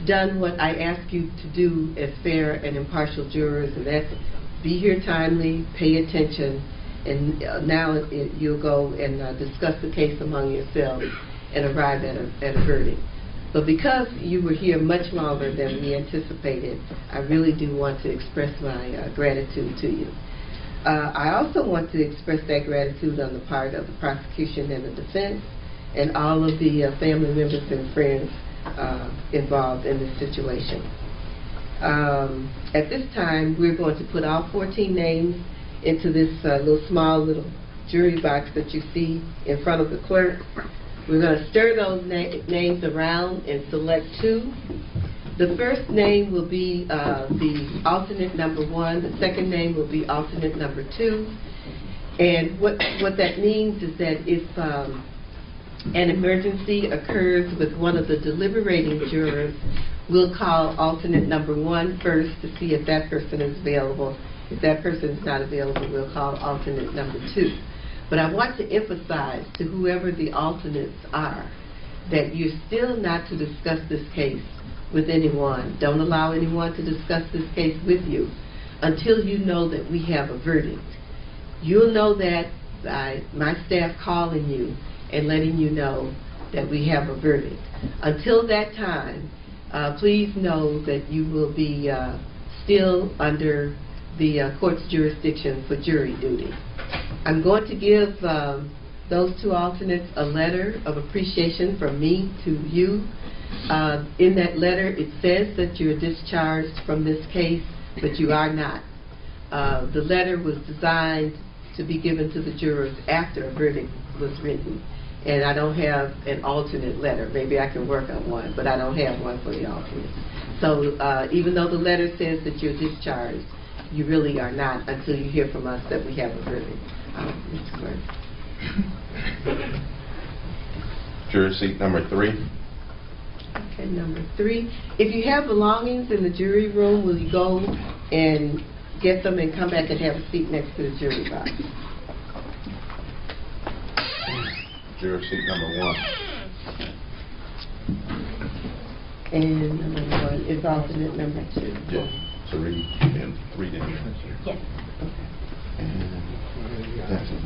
done what I ask you to do as fair and impartial jurors, and that's be here timely, pay attention, and now you'll go and discuss the case among yourselves and arrive at a verdict. But because you were here much longer than we anticipated, I really do want to express my gratitude to you. I also want to express that gratitude on the part of the prosecution and the defense and all of the family members and friends involved in this situation. At this time, we're going to put all 14 names into this small jury box that you see in front of the clerk. We're going to stir those names around and select 2. The first name will be the alternate number 1. The second name will be alternate number 2. And what that means is that if an emergency occurs with one of the deliberating jurors, we'll call alternate number 1 first to see if that person is available. If that person is not available, we'll call alternate number 2. But I want to emphasize to whoever the alternates are that you're still not to discuss this case with anyone. Don't allow anyone to discuss this case with you until you know that we have a verdict. You'll know that by my staff calling you and letting you know that we have a verdict. Until that time, please know that you will be still under the court's jurisdiction for jury duty. I'm going to give those 2 alternates a letter of appreciation from me to you. In that letter, it says that you're discharged from this case, but you are not. The letter was designed to be given to the jurors after a verdict was written, and I don't have an alternate letter. Maybe I can work on one, but I don't have one for the alternates. So even though the letter says that you're discharged, you really are not until you hear from us that we have a verdict. Mr. Clerk. Juror seat number 3. Okay, number 3. If you have belongings in the jury room, will you go and get them and come back and have a seat next to the jury box? Juror seat number 1. And number 1 is alternate number 2. Yeah. So read in. Yes. Okay. And that's it.